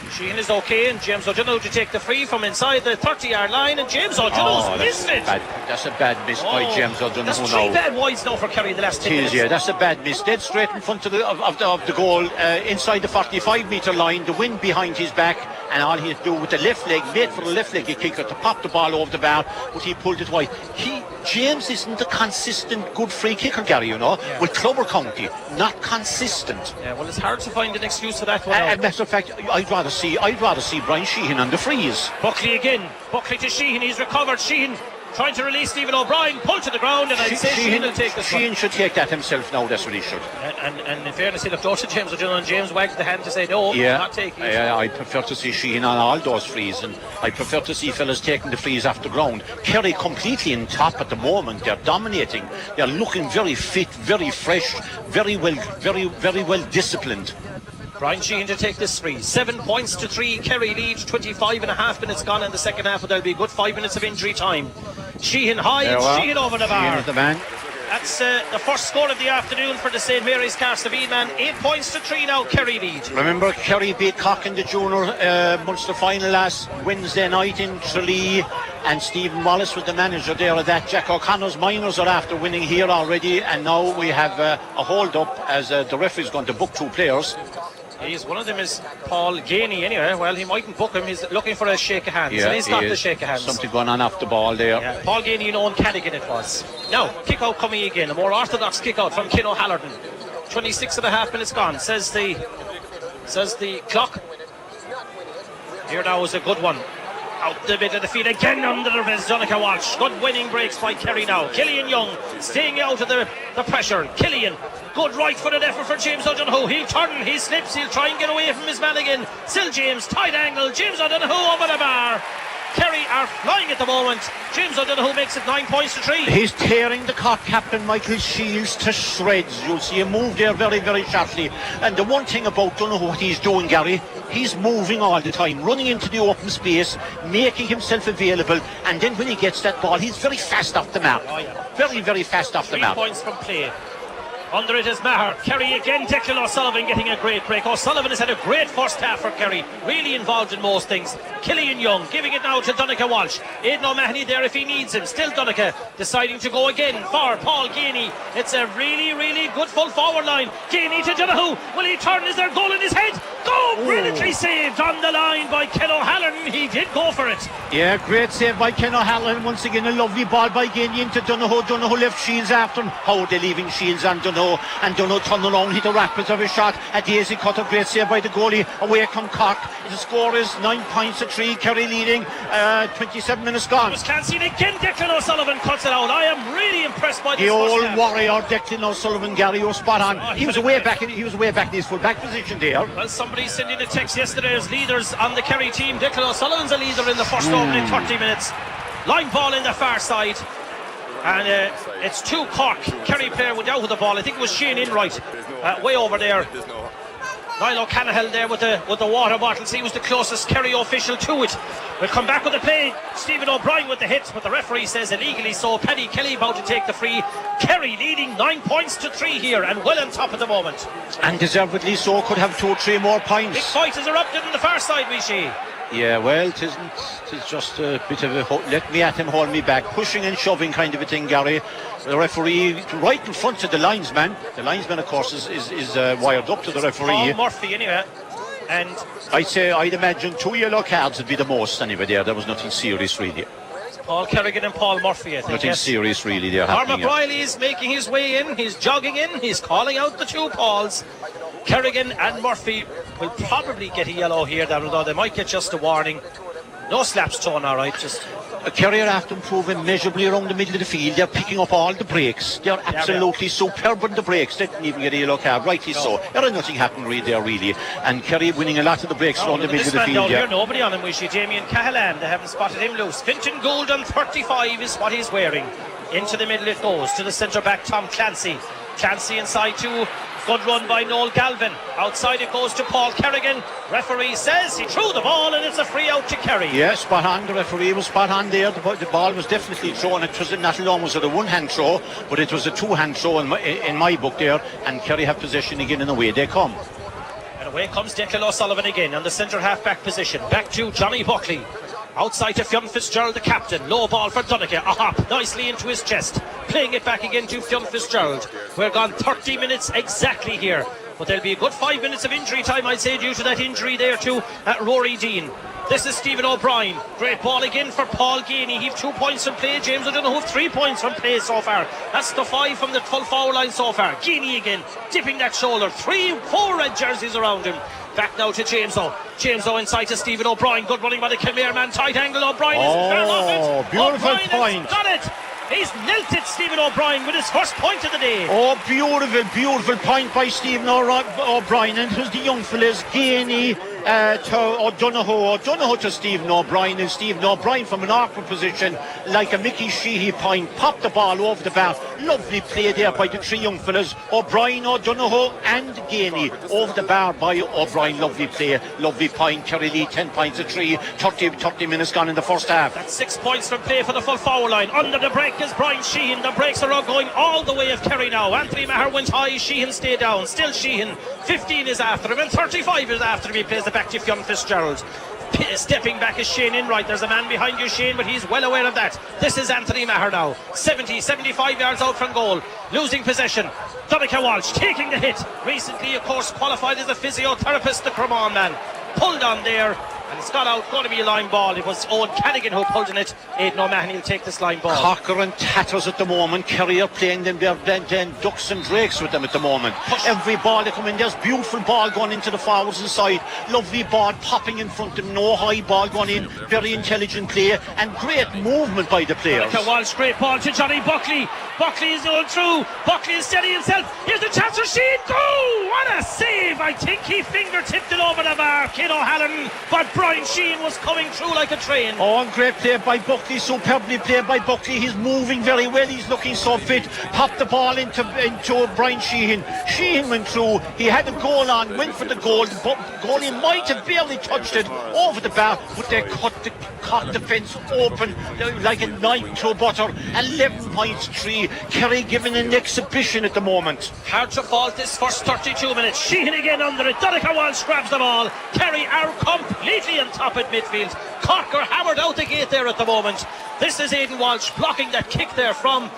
Sheehan is okay, and James O'Donoghue to take the free from inside the 30-yard line, and James O'Donoghue's missed it. That's a bad miss by James O'Donoghue. That's 3 bad wides now for Kerry the last 10 minutes. Yeah, that's a bad miss. Dead straight in front of the goal, inside the 45-metre line, the wind behind his back, and all he had to do with the left leg, made for the left-legged kicker to pop the ball over the bar, but he pulled it wide. James isn't a consistent good free kicker, Gary, with Clobber County, not consistent. Yeah, well, it's hard to find an excuse for that one. As a matter of fact, I'd rather see Brian Sheehan on the freeze. Buckley again. Buckley to Sheehan. He's recovered. Sheehan trying to release Stephen O'Brien. Pull to the ground, and I'd say Sheehan will take this one. Sheehan should take that himself now. That's what he should. And in fairness, he looked close to James O'Donoghue, and James wagged the hand to say no, not taking it. Yeah, I prefer to see Sheehan on all those frees, and I prefer to see fellas taking the frees off the ground. Kerry completely in top at the moment. They're dominating. They're looking very fit, very fresh, very well disciplined. Brian Sheehan to take this free. 7 points to 3. Kerry lead. 25.5 minutes gone in the second half, but there'll be a good 5 minutes of injury time. Sheehan high, and Sheehan over the bar. Sheehan is the man. That's the first score of the afternoon for the St Mary's Carstaville man. 8 points to 3 now, Kerry lead. Remember, Kerry beat Cork in the junior Munster final last Wednesday night in Tralee, and Stephen Wallace was the manager there of that. Jack O'Connor's minors are after winning here already, and now we have a hold up as the referee's going to book 2 players. One of them is Paul Gainey anyway. Well, he mightn't book him. He's looking for a shake of hands. Yeah, and he's got the shake of hands. Something going on off the ball there. Yeah, Paul Gainey and Owen Cadigan it was. Now, kick out coming again. A more orthodox kick out from Ken O'Halloran. 26.5 minutes gone, says the clock. Here now is a good one. Out the bit of the field again under the res. Donncha Walsh. Good winning breaks by Kerry now. Killian Young staying out of the pressure. Killian. Good right-footed effort for James O'Donoghue. He'll turn, he slips, he'll try and get away from his man again. Still James, tight angle. James O'Donoghue over the bar. Kerry are flying at the moment. James O'Donoghue makes it 9 points to 3. He's tearing the Cork captain Michael Shields to shreds. You'll see him move there very, very sharply. And the one thing about Donoghue, what he's doing, Gary, he's moving all the time, running into the open space, making himself available, and then when he gets that ball, he's very fast off the mark. Very, very fast off the mark. 3 points from play. Under it is Maher. Kerry again. Declan O'Sullivan getting a great break. O'Sullivan has had a great first half for Kerry. Really involved in most things. Killian Young giving it now to Donncha Walsh. Aidan O'Mahony there if he needs him. Still Donncha deciding to go again for Paul Gainey. It's a really, really good full forward line. Gainey to Donoghue. Will he turn? Is there a goal in his head? Go! Brilliantly saved on the line by Ken O'Halloran. He did go for it. Yeah, great save by Ken O'Halloran. Once again, a lovely ball by Gainey into Donoghue. Donoghue left Shields after him. How are they leaving Shields on Donoghue? And Donoghue turned around, hit the rapids of his shot. A daisy cut, a great save by the goalie. Away come Cork. The score is 9 points to 3. Kerry leading. 27 minutes gone. Wisconsin again. Declan O'Sullivan cuts it out. I am really impressed by this. The old warrior Declan O'Sullivan, Gary, was spot on. He was way back in his full back position there. Well, somebody sent in a text yesterday as leaders on the Kerry team. Declan O'Sullivan's a leader in the first opening 30 minutes. Line ball in the far side. And it's 2 Cork. Kerry player went out with the ball. I think it was Shane Enright way over there. Niall O'Cannahall there with the water bottles. He was the closest Kerry official to it. We'll come back with the play. Stephen O'Brien with the hit, but the referee says illegally so. Paddy Kelly about to take the free. Kerry leading 9 points to 3 here and well on top at the moment. And deservedly so, could have 2 or 3 more points. Big fight has erupted on the far side, Vichy. Yeah, well, it isn't. It's just a bit of a let me at him, hold me back, pushing and shoving kind of a thing, Gary. The referee right in front of the linesman. The linesman, of course, is wired up to the referee. Paul Murphy, anyway. And I'd imagine 2 yellow cards would be the most anyway there. There was nothing serious really. Paul Kerrigan and Paul Murphy, I think. Nothing serious really there. Cormac Riley is making his way in. He's jogging in. He's calling out the two Pauls. Kerrigan and Murphy will probably get a yellow here, although they might get just a warning. No slaps thrown, all right. Just Kerry are after improving measurably around the middle of the field. They're picking up all the breaks. They're absolutely superb on the breaks. They didn't even get a yellow card, rightly so. There nothing happened really there, really. And Kerry winning a lot of the breaks around the middle of the field. Here, nobody on him, Wishy. Damien Cahalan, they haven't spotted him loose. Fintan Gould on 35 is what he's wearing. Into the middle it goes to the centre back, Tom Clancy. Clancy inside to good run by Noel Galvin. Outside it goes to Paul Kerrigan. Referee says he threw the ball and it's a free out to Kerry. Yeah, spot on. The referee was spot on there. The ball was definitely thrown. It was not alone was it a one-hand throw, but it was a two-hand throw in my book there. And Kerry have possession again, and away they come. And away comes Declan O'Sullivan again on the centre half-back position. Back to Johnny Buckley. Outside to Fionn Fitzgerald, the captain. Low ball for Donncha. A hop nicely into his chest. Playing it back again to Fionn Fitzgerald. We're gone 30 minutes exactly here. But there'll be a good 5 minutes of injury time, I'd say, due to that injury there to Rory Dean. This is Stephen O'Brien. Great ball again for Paul Geaney. He've 2 points from play. James O'Donoghue 3 points from play so far. That's the 5 from the full foul line so far. Geaney again, dipping that shoulder. 4 red jerseys around him. Back now to James O. James O inside to Stephen O'Brien. Good running by the Kilmare man. Tight angle. O'Brien is fair off it. Beautiful O'Brien point. Got it. He's knelt it, Stephen O'Brien, with his first point of the day. Oh, beautiful point by Stephen O'Brien. And it was the young fellas, Geaney to O'Donoghue to Stephen O'Brien. And Stephen O'Brien from an awkward position, like a Mickey Sheehy point, popped the ball over the bar. Lovely play there by the 3 young fellas, O'Brien, O'Donoghue and Geaney. Over the bar by O'Brien. Lovely play, lovely point. Kerry lead 10 points to 3. 30 minutes gone in the first half. That's 6 points from play for the full foul line. Under the break is Brian Sheehan. The breaks are all going all the way of Kerry now. Anthony Maher went high, Sheehan stayed down. Still Sheehan. 15 is after him and 35 is after him. He plays the back to Fionn Fitzgerald. Stepping back is Shane Enright. There's a man behind you, Shane, but he's well aware of that. This is Anthony Maher now. 75 yards out from goal. Losing possession. Donncha Walsh taking the hit. Recently, of course, qualified as a physiotherapist, the Cremon man. Pulled on there. And it's got out, going to be a line ball. It was Owen Callaghan who pulled in it. Aidan O'Mahony will take this line ball. Cocker and tatters at the moment. Kerry are playing them, they're ducks and drakes with them at the moment. Every ball they come in, there's beautiful ball going into the forwards inside. Lovely ball popping in front of them. No high ball going in. Very intelligent play and great movement by the players. Walsh, great ball to Johnny Buckley. Buckley is going through. Buckley is steady himself. Here's the chance for Sheen. Go! What a save! I think he fingertipped it over the bar. Kid O'Halloran, but Brian Sheehan was coming through like a train. Oh, and great play by Buckley, superbly played by Buckley. He's moving very well, he's looking so fit. Popped the ball into Brian Sheehan. Sheehan went through, he had a goal on, went for the goal. The goalie might have barely touched it over the bar, but they cut the fence open like a knife through butter. 11 points 3. Kerry giving an exhibition at the moment. Hard to fault this first 32 minutes. Sheehan again under it. Donncha Walsh grabs the ball. Kerry are completely on top at midfield. Cork are hammered out the gate there at the moment. This is Aidan Walsh blocking that kick there from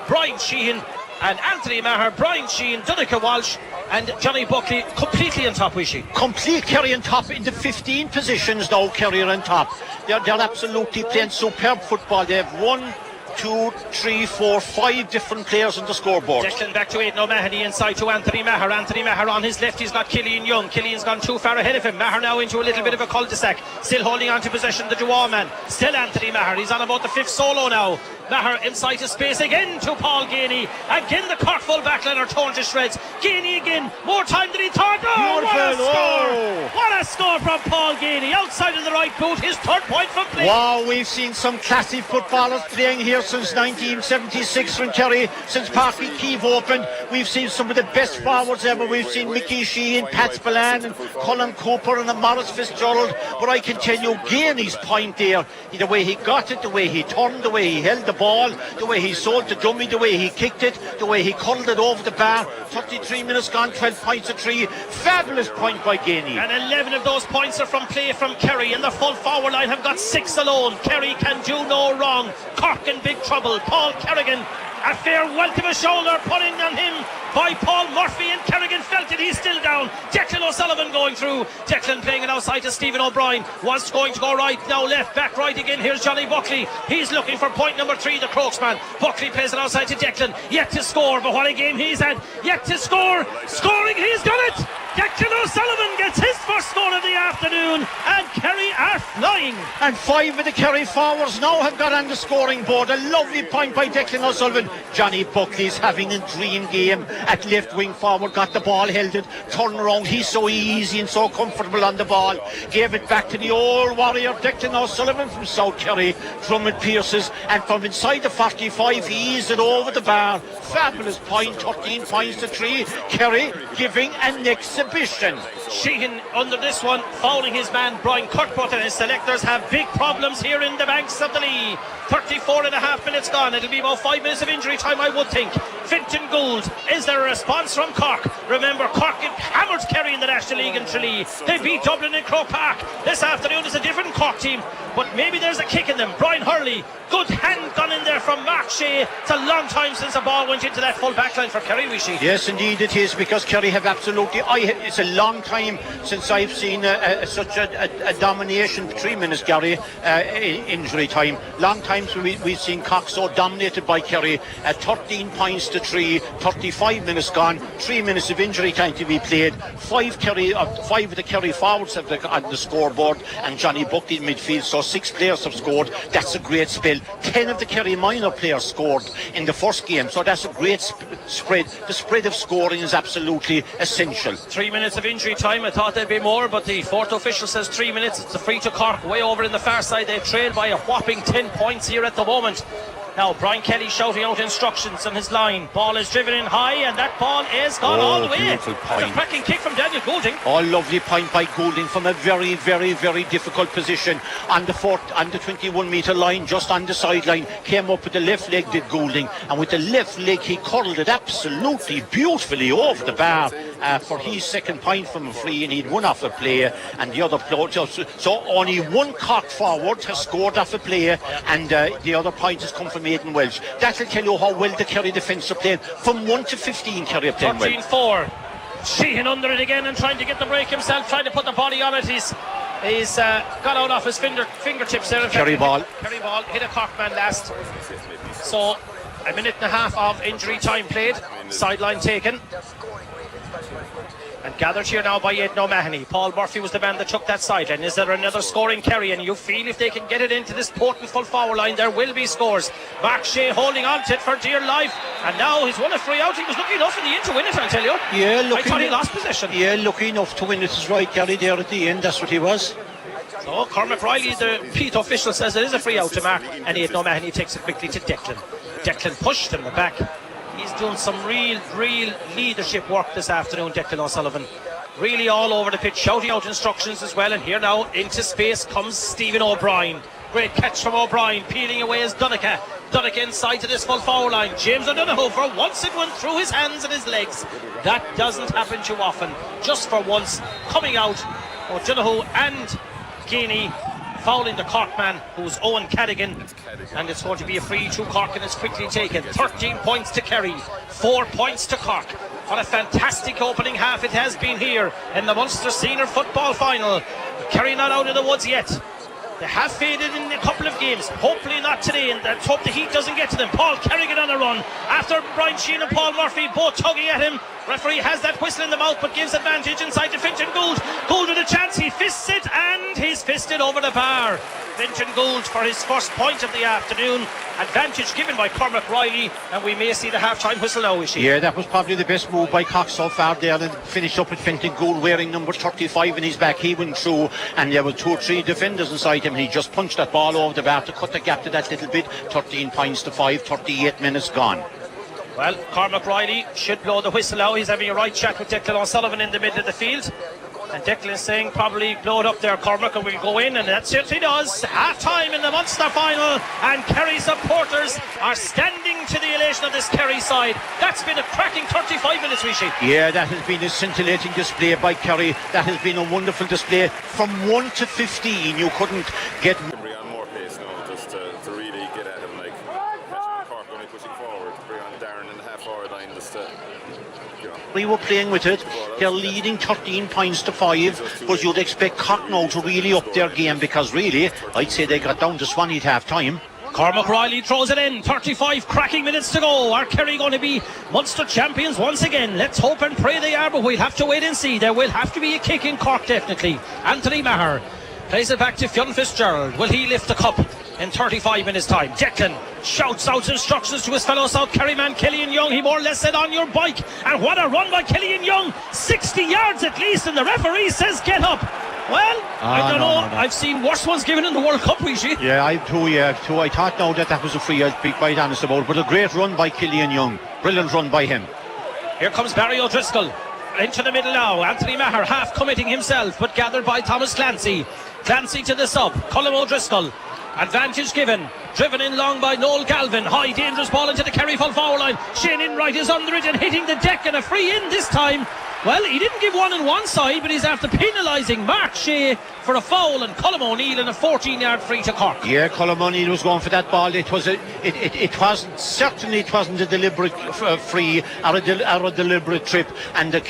Brian Sheehan and Anthony Maher. Brian Sheehan, Donncha Walsh and Johnny Buckley completely on top, Wishy. Complete Kerry on top in the 15 positions now. Kerry are on top. They're absolutely playing superb football. They have 1, 2, 3, 4, 5 different players on the scoreboard. Declan back to Aidan O'Mahony inside to Anthony Maher. Anthony Maher on his left, he's got Killian Young. Killian's gone too far ahead of him. Maher now into a little bit of a cul-de-sac. Still holding on to possession, the Dual man. Still Anthony Maher, he's on about the 5th solo now. Maher inside to space again to Paul Geaney. Again the Cork full backline are torn to shreds. Geaney again, more time than he thought. Oh, what a score! What a score from Paul Geaney. Outside of the right boot, his 3rd point from play. Wow, we've seen some classy footballers playing here since 1976 from Kerry, since Páirc Uí Chaoimh opened. We've seen some of the best forwards ever. We've seen Mickey Sheehan, Pat Spillane and Colin Cooper and Maurice Fitzgerald. But I can tell you, Geaney's point there, the way he got it, the way he turned, the way he held the ball, the way he sold the dummy, the way he kicked it, the way he cuddled it over the bar. 33 minutes gone, 12 points to 3. Fabulous point by Gainey. And 11 of those points are from play from Kerry, and the full forward line have got 6 alone. Kerry can do no wrong. Cork in big trouble. Paul Kerrigan, a fair welt of a shoulder putting on him by Paul Murphy, and Kerrigan felt it. He's still down. Declan O'Sullivan going through. Declan playing it outside to Stephen O'Brien. Was going to go right, now left, back right again. Here's Johnny Buckley. He's looking for point number 3, the Crokes man. Buckley plays it outside to Declan. Yet to score, but what a game he's had. Yet to score. Scoring, he's done it. Declan O'Sullivan gets his first score of the afternoon, and Kerry are flying. And 5 of the Kerry forwards now have got on the scoring board. A lovely point by Declan O'Sullivan. Johnny Buckley's having a dream game at left wing forward. Got the ball, held it, turned around. He's so easy and so comfortable on the ball. Gave it back to the old warrior Declan O'Sullivan from South Kerry. Drummond Pierces, and from inside the 45 he eased it over the bar. Fabulous point, 13 points to 3. Kerry giving an exhibition. Sheehan under this one, fouling his man Brian Kirkbrot, and his selectors have big problems here in the banks of the Lee. 34 and a half minutes gone. It'll be about 5 minutes of injury time, I would think. Fintan Gould, is there a response from Cork? Remember, Cork hammered Kerry in the National League in Tralee. They beat Dublin in Croke Park. This afternoon is a different Cork team, but maybe there's a kick in them. Brian Hurley, good hand gone in there from Mark Shea. It's a long time since the ball went into that full back line for Kerry, Wishy. Yes, indeed it is, because Kerry have absolutely... it's a long time since I've seen such a domination. 3 minutes, Gary, injury time. Long time since we've seen Cork so dominated by Kerry. 13 points to 3, 35 minutes gone, 3 minutes of injury time to be played. 5 of the Kerry forwards have on the scoreboard, and Johnny Buckley in midfield, so 6 players have scored. That's a great spell. 10 of the Kerry minor players scored in the first game, so that's a great spread. The spread of scoring is absolutely essential. 3 minutes of injury time. I thought there'd be more, but the fourth official says 3 minutes. It's a free to Cork way over in the far side. They trail by a whopping 10 points here at the moment. Now Brian Kelly shouting out instructions on his line. Ball is driven in high, and that ball is gone all the way. Beautiful point. It's a cracking kick from Daniel Goulding. Oh, lovely point by Goulding from a very, very, very difficult position on the 21 metre line, just on the sideline. Came up with the left leg, did Goulding, and with the left leg he curled it absolutely beautifully over the bar for his second point from a free, and he'd one off a player, and the other player. So only one Cork forward has scored off a player, and the other point has come from Aidan Welsh. That'll tell you how well the Kerry defence are playing. From 1 to 15, Kerry are playing well. 13-4. Sheehan under it again and trying to get the break himself, trying to put the body on it. He's got out off his fingertips there. Kerry ball hit a Cork man last. So a minute and a half of injury time played. Sideline taken. And gathered here now by Aidan O'Mahony. Paul Murphy was the man that took that sideline. Is there another scoring Kerry? And you feel if they can get it into this potent full forward line, there will be scores. Mark Shea holding on to it for dear life. And now he's won a free out. He was lucky enough in the end to win it, I'll tell you. Yeah, I thought he lost possession. Yeah, lucky enough to win it is right, Gary, there at the end. That's what he was. So Cormac Riley, the Pete official, says it is a free out to Mark. And Aidan O'Mahony takes it quickly to Declan. Declan pushed him back. He's doing some real leadership work this afternoon, Declan O'Sullivan. Really all over the pitch, shouting out instructions as well. And here now, into space comes Stephen O'Brien. Great catch from O'Brien, peeling away as Donica. Donica inside to this full forward line. James O'Donoghue, for once it went through his hands and his legs. That doesn't happen too often. Just for once, coming out, O'Donoghue and Geaney fouling the Cork man, who's Owen Cadigan, and it's going to be a free to Cork, and it's quickly taken. 13 points to Kerry, 4 points to Cork. What a fantastic opening half it has been here in the Munster Senior Football Final. Kerry not out of the woods yet. They have faded in a couple of games, hopefully not today, and let's hope the heat doesn't get to them. Paul Kerrigan on a run after Brian Sheehan and Paul Murphy both tugging at him. Referee has that whistle in the mouth but gives advantage inside to Fintan Gould. Gould with a chance, he fists it, and he's fisted over the bar. Fintan Gould for his first point of the afternoon. Advantage given by Cormac Riley, and we may see the half-time whistle now, is she? Yeah, that was probably the best move by Cork so far there, and finished up with Fintan Gould wearing number 35 in his back. He went through, and there were 2 or 3 defenders inside him, and he just punched that ball over the bar to cut the gap to that little bit. 13 points to 5, 38 minutes gone. Well, Cormac Riley should blow the whistle now. He's having a right chat with Declan O'Sullivan in the middle of the field. And Declan is saying probably blow it up there, Cormac, and we'll go in, and that's it he does. Half time in the Munster final, and Kerry supporters are standing to the elation of this Kerry side. That's been a cracking 35 minutes, Rishi. Yeah, that has been a scintillating display by Kerry. That has been a wonderful display. From 1 to 15, you couldn't get Bring on more pace now, just to really get at him, like catching Cork only pushing forward, bring on Darren in the half-forward line, just to, you know. we were playing with it. They're leading 13 points to 5, but you'd expect Cork now to really up their game, because really, I'd say they got down to Swanee at half time. Cormac Riley throws it in. 35 cracking minutes to go. Are Kerry going to be Munster champions once again? Let's hope and pray they are, but we'll have to wait and see. There will have to be a kick in Cork, definitely. Anthony Maher plays it back to Fionn Fitzgerald. Will he lift the cup in 35 minutes time? Declan shouts out instructions to his fellow South Kerry man Killian Young. He more or less said, on your bike. And what a run by Killian Young. 60 yards at least, and the referee says get up. Well, I don't know. I've seen worse ones given in the World Cup, Rishi. Yeah, I too. I thought now that was a free, I'll be quite honest about it. But a great run by Killian Young. Brilliant run by him. Here comes Barry O'Driscoll. Into the middle now. Anthony Maher half committing himself, but gathered by Thomas Clancy. Clancy to the sub. Colm O'Driscoll. Advantage given. Driven in long by Noel Galvin. High dangerous ball into the Kerry full forward line. Shane Enright is under it and hitting the deck, and a free in this time. Well, he didn't give one on one side, but he's after penalising Mark Shea for a foul, and Colm O'Neill and a 14-yard free to Cork. Yeah, Colm O'Neill was going for that ball. It wasn't a deliberate free or a deliberate trip. And the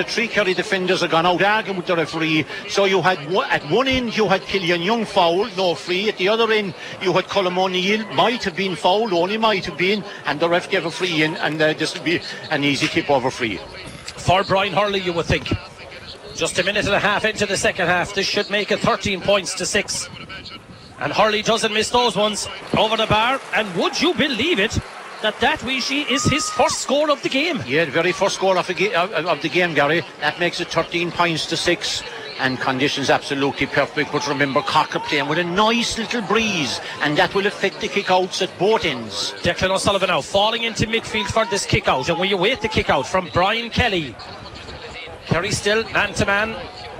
three Kerry defenders have gone out arguing with the referee. So you had at one end you had Killian Young foul, no free. At the other end you had Colm O'Neill, might have been fouled, only might have been, and the ref gave a free in, and this would be an easy tip over free. For Brian Hurley, you would think. Just a minute and a half into the second half. This should make it 13 points to 6. And Hurley doesn't miss those ones over the bar. And would you believe it, that Rishi is his first score of the game? Yeah, the very first score of the game, Gary. That makes it 13 points to 6. And conditions absolutely perfect. But remember, Cork are playing with a nice little breeze, and that will affect the kick-outs at both ends. Declan O'Sullivan now falling into midfield for this kick-out. And when you wait the kick-out from Brian Kelly, Kerry still man-to-man.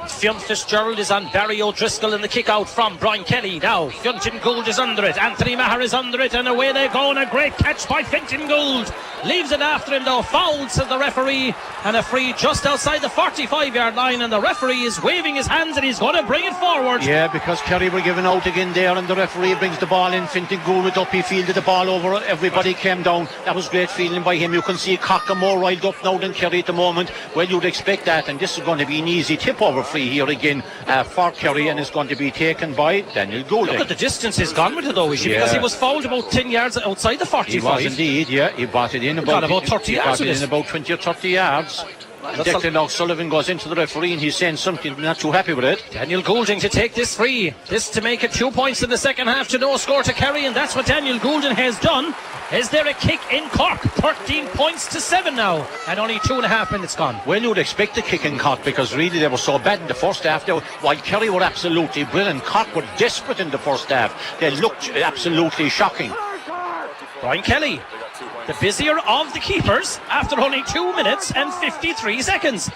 Fionn Fitzgerald is on Barry O'Driscoll in the kick-out from Brian Kelly. Now Fintan Gould is under it. Anthony Maher is under it, and away they go. And a great catch by Fintan Gould. Leaves it after him though. Foul, says the referee, and a free just outside the 45-yard line. And the referee is waving his hands, and he's going to bring it forward. Yeah, because Kerry were given out again there, and the referee brings the ball in. Fintan Gould with up, he fielded the ball over. Everybody came down. That was great fielding by him. You can see Cork are more riled up now than Kerry at the moment. Well, you'd expect that, and this is going to be an easy tip over free here again for Kerry, and it's going to be taken by Daniel Goulding. Look at the distance he's gone with it though, because he was fouled about 10 yards outside the 45. He was indeed, yeah. He brought it in about 30 yards. In about 20 or 30 yards. Declan O'Sullivan goes into the referee, and he's saying something, not too happy with it. Daniel Goulding to take this free. This to make it 2 points in the second half to no score to Kerry, and that's what Daniel Goulding has done. Is there a kick in Cork? 13 points to 7 now, and only 2.5 minutes gone. Well, you would expect a kick in Cork, because really they were so bad in the first half. While Kerry were absolutely brilliant, Cork were desperate in the first half. They looked absolutely shocking. Brian Kelly, the busier of the keepers, after only 2 minutes and 53 seconds.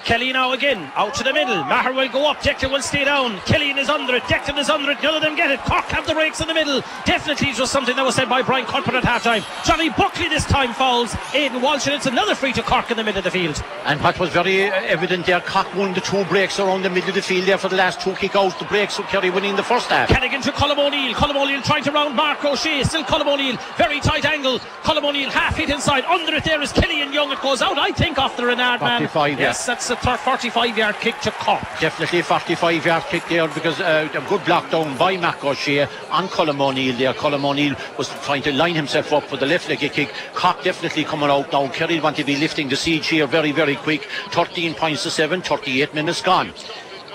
Kelly now again, out to the middle. Maher will go up, Declan will stay down. Killian is under it, Declan is under it, none of them get it. Cork have the breaks in the middle. Definitely it was something that was said by Brian Culper at half-time. Johnny Buckley this time fouls Aidan Walsh, and it's another free to Cork in the middle of the field. And what was very evident there, Cork won the 2 breaks around the middle of the field there for the last 2 kick-outs. The breaks with Kerry winning the first half. Callaghan to Colm O'Neill. Colm O'Neill trying to round Mark O'Shea. Still Colm O'Neill, very tight angle. Colm O'Neill half hit inside. Under it there is Killian Young. It goes out, I think, off the Renard man. 45, yes, that's a 45-yard kick to Cork. Definitely a 45-yard kick there, because a good block down by Mark O'Shea on Colm O'Neill there. Colm O'Neill was trying to line himself up for the left leg kick. Cork definitely coming out now. Kerry want to be lifting the siege here very, very quick. 13 points to 7, 38 minutes gone.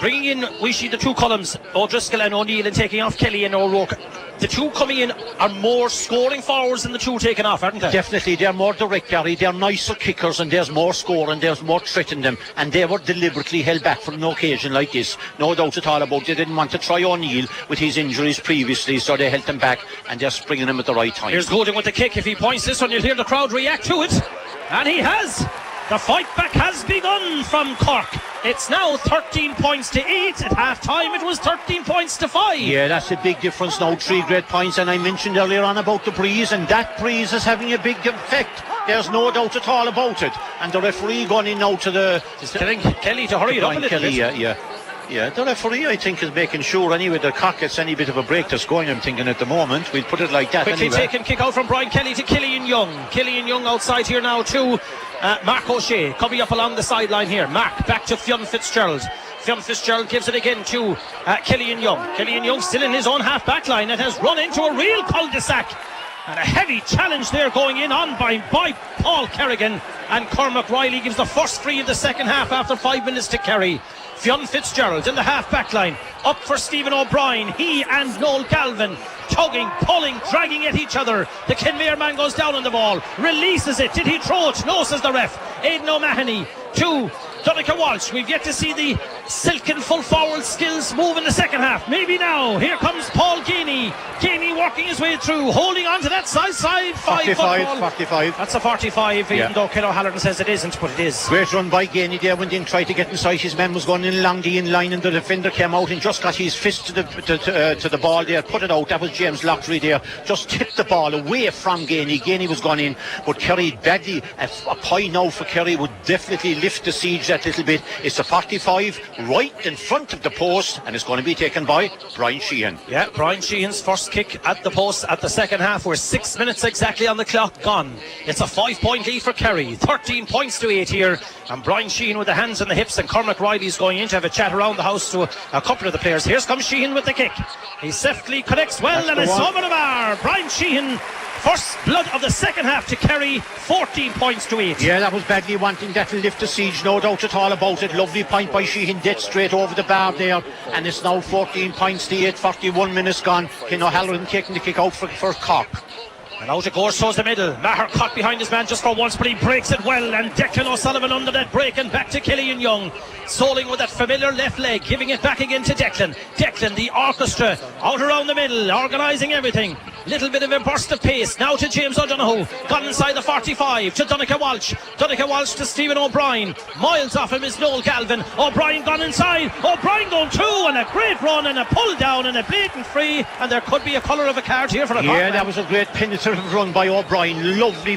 Bringing in, we see the two columns, O'Driscoll and O'Neill, and taking off Kelly and O'Rourke. The two coming in are more scoring forwards than the two taking off, aren't they? Definitely, they're more direct, Gary. They're nicer kickers, and there's more score and there's more threat in them. And they were deliberately held back for an occasion like this. No doubt at all about it. They didn't want to try O'Neill with his injuries previously, so they held him back, and they're springing him at the right time. Here's Goulding with the kick. If he points this one, you'll hear the crowd react to it. And he has. The fight back has begun from Cork. It's now 13 points to 8. At half time it was 13 points to 5. Yeah, that's a big difference now. 3 great points, and I mentioned earlier on about the breeze, and that breeze is having a big effect. There's no doubt at all about it. And the referee gone in now to the... He's telling Kelly to hurry it up a little bit. Yeah, the referee, I think, is making sure anyway the cock gets any bit of a break that's going, I'm thinking, at the moment. We'll put it like that. Quickly anyway. taken kick out from Brian Kelly to Killian Young. Killian Young outside here now to Mark O'Shea, coming up along the sideline here. Mark back to Fionn Fitzgerald. Fionn Fitzgerald gives it again to Killian Young. Killian Young still in his own half back line and has run into a real cul-de-sac. And a heavy challenge there going in on by Paul Kerrigan. And Cormac Riley gives the first free in the second half after 5 minutes to Kerry. Fionn Fitzgerald in the half back line, up for Stephen O'Brien. He and Noel Galvin tugging, pulling, dragging at each other. The Kenmare man goes down on the ball, releases it. Did he throw it? No, says the ref. Aidan O'Mahony to Donncha Walsh. We've yet to see the silken full forward skills move in the second half. Maybe now. Here comes Paul Geaney. Geaney working his way through, holding on to that side 45. That's a 45, even though Ken O'Halloran says it isn't, but it is. Great run by Geaney there, went in, tried to get inside. His man was going in along the in-line, and the defender came out and just got his fist to the ball there, put it out. That was James Loughtry there, just tipped the ball away from Geaney. Geaney was gone in, but Kerry badly. A point now for Kerry would definitely lift the siege that little bit. It's a 45 right in front of the post, and it's going to be taken by Brian Sheehan. Yeah, Brian Sheehan's first kick at the post at the second half. We're 6 minutes exactly on the clock gone. It's a 5-point lead for Kerry, 13 points to 8 here, and Brian Sheehan with the hands on the hips, and Cormac Riley's going in to have a chat around the house to a couple of the players. Here's comes Sheehan with the kick. He softly connects well, and it's over the bar. Brian Sheehan, first blood of the second half to Kerry, 14 points to 8. Yeah, that was badly wanting. That will lift the siege, no doubt at all about it. Lovely point by Sheehan, dead straight over the bar there, and it's now 14 points to 8, 41 minutes gone. Ken O'Halloran taking the kick out for Cork. And out it goes towards the middle. Maher caught behind his man just for once, but he breaks it well. And Declan O'Sullivan under that break, and back to Killian Young. Soling with that familiar left leg, giving it back again to Declan. Declan, the orchestra, out around the middle, organising everything. Little bit of a burst of pace. Now to James O'Donoghue. Got inside the 45 to Donncha Walsh. Donncha Walsh to Stephen O'Brien. Miles off him is Noel Galvin. O'Brien gone inside. O'Brien going through, and a great run and a pull down and a blatant free. And there could be a colour of a card here for the Yeah, that was a great penetrative run by O'Brien. Lovely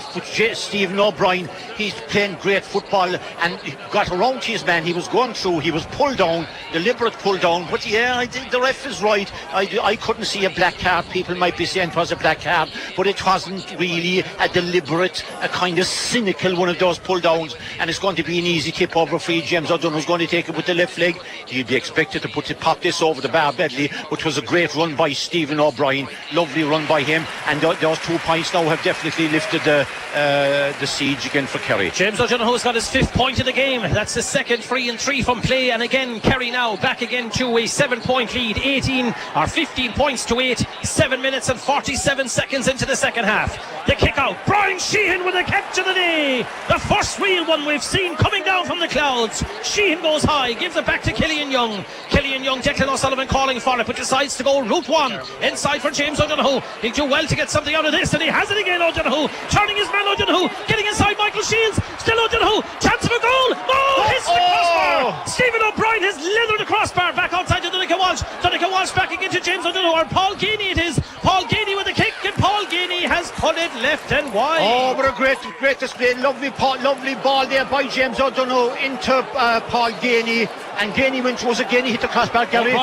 Stephen O'Brien. He's playing great football and he got around his man. He was going through. He was pulled down, deliberate pull down. But yeah, I think the ref is right. I couldn't see a black card. People might be saying it was a black card, but it wasn't really a deliberate, a kind of cynical one of those pull downs. And it's going to be an easy tip over free. James O'Donnell's going to take it with the left leg. He'd be expected to pop this over the bar badly, but it was a great run by Stephen O'Brien. Lovely run by him, and those 2 points now have definitely lifted the siege again for Kerry. James O'Donoghue's got his 5th point of the game. That's his second free and 3 from play, and again Kerry now back again to a 7-point lead, 15 points to 8, 7 minutes and 47 seconds into the second half. The kick out, Brian Sheehan with a catch of the day, the first real one we've seen coming down from the clouds. Sheehan goes high, gives it back to Killian Young. Killian Young, Declan O'Sullivan calling for it, but decides to go route one inside for James O'Donoghue. He'll do well to get something out of this, and he has it again. O'Donoghue turning his man. O'Donoghue getting inside Michael Shields, still O'Donoghue, chance of a goal. Hits the crossbar. Stephen O'Brien has leathered the crossbar back outside to Donncha Walsh. Donncha Walsh back again to James O'Donoghue, or Paul Geaney it is. Paul Geaney with the kick, and Paul Geaney has put it left and wide. Oh, what a great display. Lovely ball there by James O'Donoghue into Paul Geaney, and Geaney went through. Was it Geaney hit the crossbar, Gary?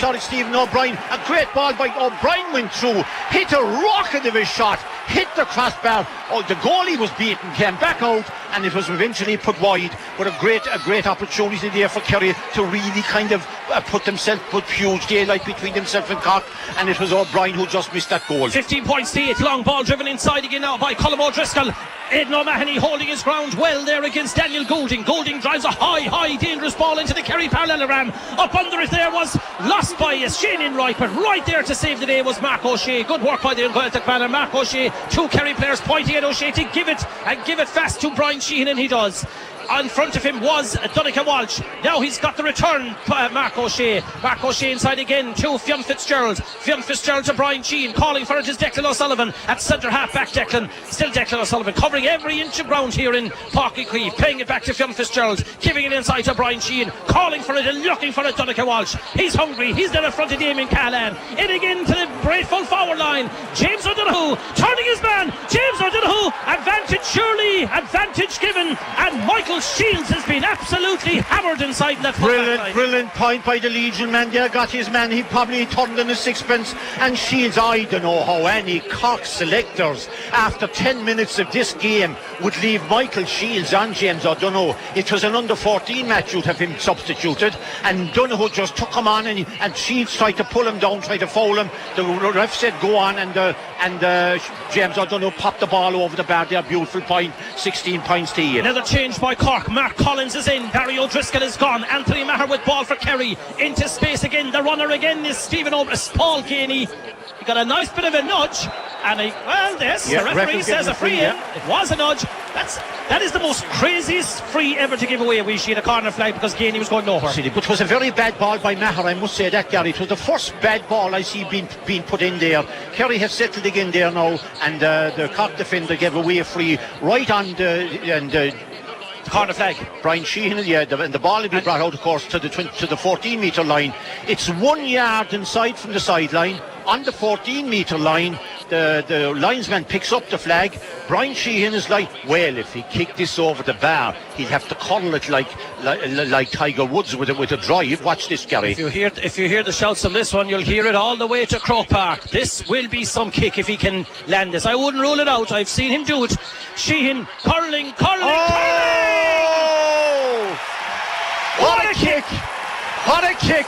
Sorry, Stephen O'Brien. A great ball by O'Brien, went through, hit a rocket of his shot, hit the crossbar. Oh, the goalie was beaten, came back out, and it was eventually put wide. But a great opportunity there for Kerry to really kind of put huge daylight between themselves and Cork, and it was O'Brien who just missed that goal. 15 points to 8. Long ball driven inside again now by Colm O'Driscoll. Aidan O'Mahony holding his ground well there against Daniel Goulding. Goulding drives a high dangerous ball into the Kerry parallelogram. Up under it there was lost by Shane Enright, but right there to save the day was Mark O'Shea. Good work by the Gaeltacht man, and Mark O'Shea, 2 Kerry players pointing at O'Shea to give it fast to Brian Sheehan, and he does. In front of him was Donncha Walsh. Now he's got the return, Mark O'Shea. Mark O'Shea inside again to Fionn Fitzgerald. Fionn Fitzgerald to Brian Sheehan. Calling for it is Declan O'Sullivan at centre half back. Declan. Still Declan O'Sullivan covering every inch of ground here in Páirc Uí Chaoimh. Playing it back to Fionn Fitzgerald. Giving it inside to Brian Sheehan. Calling for it and looking for it, Donncha Walsh. He's hungry. He's there in front of Damien Callahan. In again to the grateful forward line. James O'Donoghue turning his man. James O'Donoghue. Advantage surely. Advantage given. And Michael Shields has been absolutely hammered inside that brilliant point by the Legion man there. Got his man, he probably turned in a sixpence. And Shields, I don't know how any Cork selectors after 10 minutes of this game would leave Michael Shields on James O'Donoghue. It was an under 14 match, you'd have him substituted, and Donoghue just took him on, and Shields tried to pull him down, tried to foul him. The ref said go on, and James O'Donoghue popped the ball over the bar there. Beautiful point. 16 points to Ian. Another change by Cork. Mark Collins is in. Barry O'Driscoll is gone. Anthony Maher with ball for Kerry. Into space again. The runner again is Paul Ganey. He got a nice bit of a nudge, and the referee says a free in. It was a nudge. That is the most craziest free ever to give away. We see a corner flag because Ganey was going nowhere. But it was a very bad ball by Maher, I must say that, Gary. It was the first bad ball I see being put in there. Kerry have settled again there now, and the Cork defender gave away a free right on the corner flag. Brian Sheehan, and the ball will be brought out, of course, to the 14-metre line. It's 1 yard inside from the sideline. On the 14-metre line, the linesman picks up the flag. Brian Sheehan is like, well, if he kicked this over the bar, he'd have to cuddle it like Tiger Woods with a drive. Watch this, Gary. If you hear the shouts on this one, you'll hear it all the way to Croke Park. This will be some kick if he can land this. I wouldn't rule it out. I've seen him do it. Sheehan curling. What a kick! What a kick!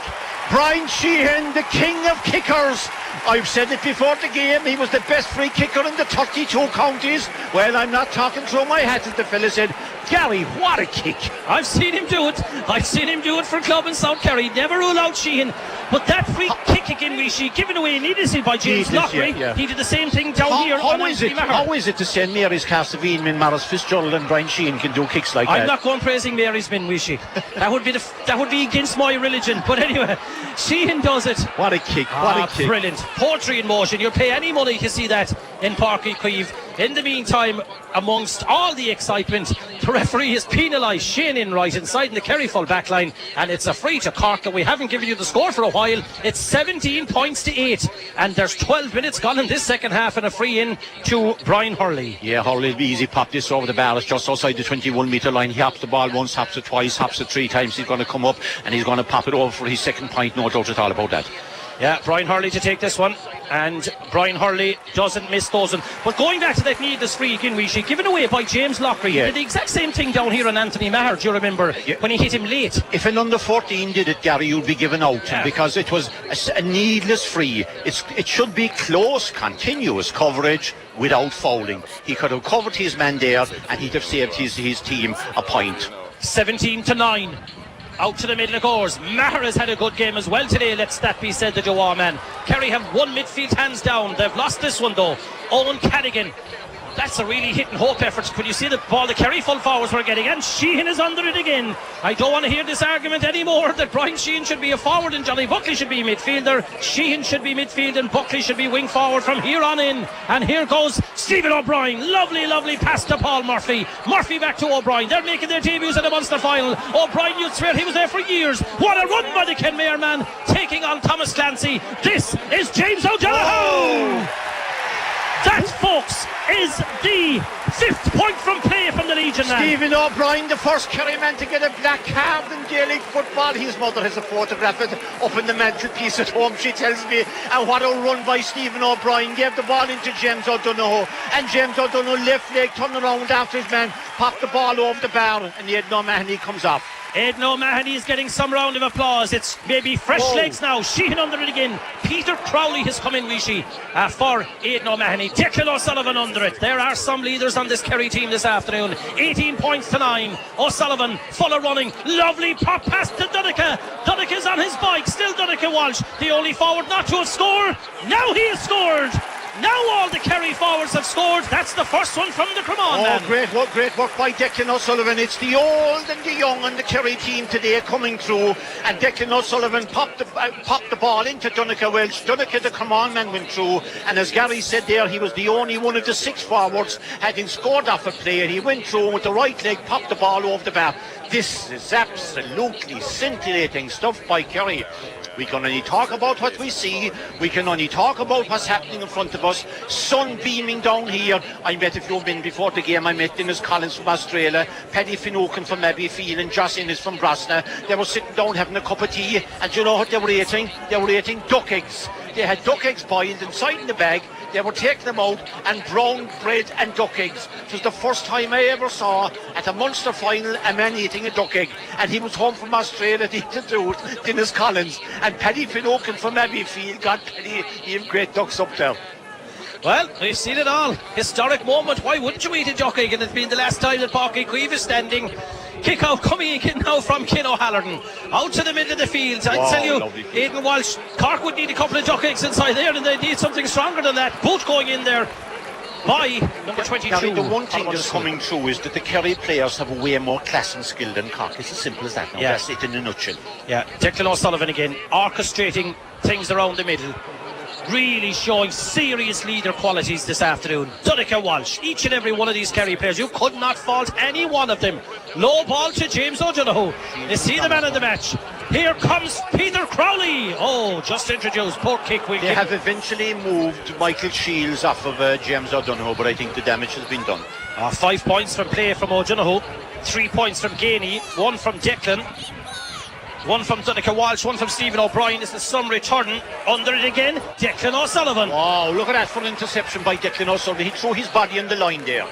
Brian Sheehan, the king of kickers. I've said it before the game, he was the best free kicker in the 32 counties. Well, I'm not talking through my hat, as the fella said. Gary, what a kick. I've seen him do it. I've seen him do it for club in South Kerry. Never rule out Sheehan. But that free kick again, we see, given away needlessly by James Lockery. He did the same thing down here. How is it to say Mary's Castlevean, Min Maris Fitzgerald and Brian Sheehan can do kicks like that? I'm not going praising Mary's men, Wishy. That would be against my religion. But anyway, Sheehan does it. What a kick. What a kick. Brilliant. Poetry in motion. You'll pay any money to see that in Páirc Uí Chaoimh. In the meantime, amongst all the excitement, the referee has penalised Shane Enright inside in the Kerry full back line, and it's a free to Cork, and we haven't given you the score for a while. It's 17 points to 8, and there's 12 minutes gone in this second half, and a free in to Brian Hurley. Yeah, Hurley will be easy. Pop this over the bar. It's just outside the 21-metre line. He hops the ball once, hops it twice, hops it 3 times. He's going to come up and he's going to pop it over for his second point. No doubt at all about that. Yeah, Brian Hurley to take this one, and Brian Hurley doesn't miss those. But going back to that needless free again, Wishy, given away by James Lockery. He did the exact same thing down here on Anthony Maher, do you remember, when he hit him late? If an under 14 did it, Gary, you'd be given out because it was a needless free. It should be close, continuous coverage without fouling. He could have covered his man there and he'd have saved his team a point. 17-9. Out to the middle it goes. Maher has had a good game as well today, let's that be said, the Jawar man. Kerry have won midfield hands down. They've lost this one though. Owen Cadigan. That's a really hit and hope effort. Could you see the ball the Kerry full forwards were getting? And Sheehan is under it again. I don't want to hear this argument anymore that Brian Sheehan should be a forward and Johnny Buckley should be midfielder. Sheehan should be midfield and Buckley should be wing forward from here on in. And here goes Stephen O'Brien. Lovely pass to Paul Murphy. Murphy back to O'Brien. They're making their debuts at the Munster final. O'Brien, you'd swear he was there for years. What a run by the Kenmare man, taking on Thomas Clancy. This is James O'Donoghue. That, folks, is the 5th point from play from the Legion man. Stephen O'Brien, the first Kerry man to get a black card in Gaelic football. His mother has a photograph of it up in the mantelpiece at home, she tells me. And what a run by Stephen O'Brien. Gave the ball into James O'Donoghue, and James O'Donoghue left leg turned around after his man popped the ball over the bar, and Aidan O'Mahony comes off. Aidan O'Mahony is getting some round of applause. It's maybe fresh legs now. Sheehan under it again. Peter Crowley has come in, Wishy, for Aidan O'Mahony. Declan O'Sullivan under it. There are some leaders on this Kerry team this afternoon. 18 points to 9. O'Sullivan full of running. Lovely pop pass to Donncha. Donncha's on his bike. Still Donncha Walsh, the only forward not to have scored. Now he has scored. Now all the Kerry forwards have scored. That's the first one from the Cremon man. Great work by Declan O'Sullivan. It's the old and the young and the Kerry team today coming through, and Declan O'Sullivan popped the ball into Donncha Welsh. Donncha, the Cremon man, went through, and as Gary said there, he was the only one of the 6 forwards having scored off a player. He went through with the right leg, popped the ball over the bar. This is absolutely scintillating stuff by Kerry. We can only talk about what we see. We can only talk about what's happening in front of us. Sun beaming down here. I met a few men before the game. I met Dennis Collins from Australia, Paddy Finucane from Abbeyfield, and Joss Innes from Brosna. They were sitting down having a cup of tea, and do you know what they were eating? They were eating duck eggs. They had duck eggs boiled inside in the bag. They were taking them out, and brown bread and duck eggs. It was the first time I ever saw at a Munster final a man eating a duck egg, and he was home from Australia to introduce Dennis Collins, and Paddy Finucane from Abbeyfield. God, Paddy, he had great ducks up there. Well, we've seen it all. Historic moment. Why wouldn't you eat a duck egg? And it's been the last time that Páirc Uí Chaoimh is standing. Kick out coming in now from Ken O'Halloran. Out to the middle of the field. I tell you, Aidan Walsh, Cork would need a couple of duck eggs inside there, and they need something stronger than that. Both going in there by number 22. Gary, the one thing that's coming through is that the Kerry players have way more class and skill than Cork. It's as simple as that. Now, that's it in a nutshell. Yeah, Declan O'Sullivan again, orchestrating things around the middle. Really showing serious leader qualities this afternoon. Donncha Walsh, each and every one of these Kerry players, you could not fault any one of them. Low ball to James O'Donoghue. Is he the man of the match? Here comes Peter Crowley. Oh, just introduced. Poor kick. They have eventually moved Michael Shields off of James O'Donoghue, but I think the damage has been done. 5 points from play from O'Donoghue, 3 points from Gainey, 1 from Declan, 1 from Donncha Walsh, 1 from Stephen O'Brien. This is some return. Under it again, Declan O'Sullivan. Wow, look at that for an interception by Declan O'Sullivan. He threw his body on the line there.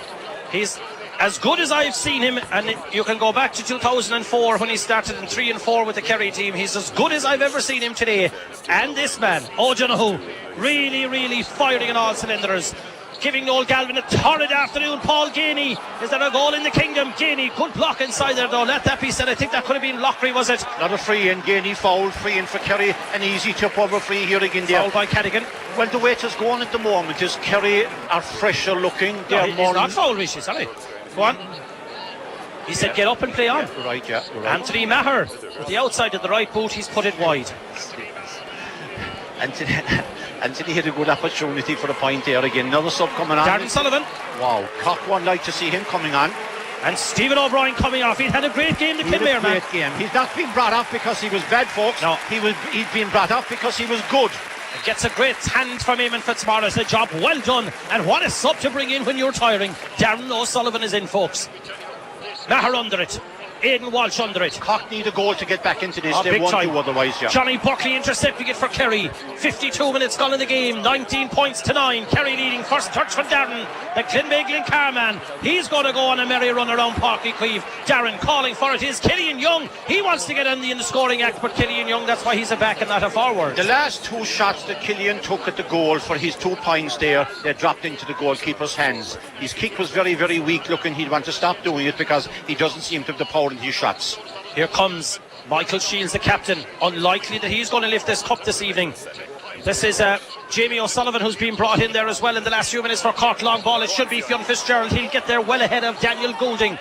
He's as good as I've seen him, and you can go back to 2004 when he started in 3 and 4 with the Kerry team. He's as good as I've ever seen him today. And this man, O'Donoghue, really firing on all cylinders. Giving Noel Galvin a torrid afternoon. Paul Gainey, is there a goal in the kingdom? Gainey, good block inside there though, let that be said. I think that could have been Lockery, was it? Not a free in, Gainey foul, free in for Kerry, an easy tip over free here again there. Foul by Cadigan. Well, the way it is going at the moment is Kerry are fresher looking. No, he's not foul, Rishi, sorry. Go on. He said get up and play on. Right. Anthony Maher with the outside of the right boot, he's put it wide. Anthony had a good opportunity for a point there again. Another sub coming on. Darren Sullivan. Wow, Cork won't like to see him coming on. And Stephen O'Brien coming off. He'd had a great game, the Kinmare man. Great game. He's not been brought off because he was bad, folks. No. He's been brought off because he was good. Gets a great hand from Eamon Fitzmaurice. A job well done. And what a sub to bring in when you're tiring. Darren O'Sullivan is in, folks. Maher under it. Aidan Walsh under it. Cork need a goal to get back into this. They won't do otherwise. Yeah. Johnny Buckley intercepting it for Kerry. 52 minutes gone in the game. 19 points to 9. Kerry leading. First touch for Darren, the Glenveigh-Glencar man. He's going to go on a merry run around Páirc Uí Chaoimh. Darren calling for it is Killian Young. He wants to get in the scoring act, but Killian Young, that's why he's a back and not a forward. The last 2 shots that Killian took at the goal for his 2 points there, they dropped into the goalkeeper's hands. His kick was very weak looking. He'd want to stop doing it because he doesn't seem to have the power in his shots. Here comes Michael Shields, the captain. Unlikely that he's going to lift this cup this evening. This is Jamie O'Sullivan, who's been brought in there as well in the last few minutes for Cork. Long ball, it should be Fionn Fitzgerald. He'll get there well ahead of Daniel Goulding.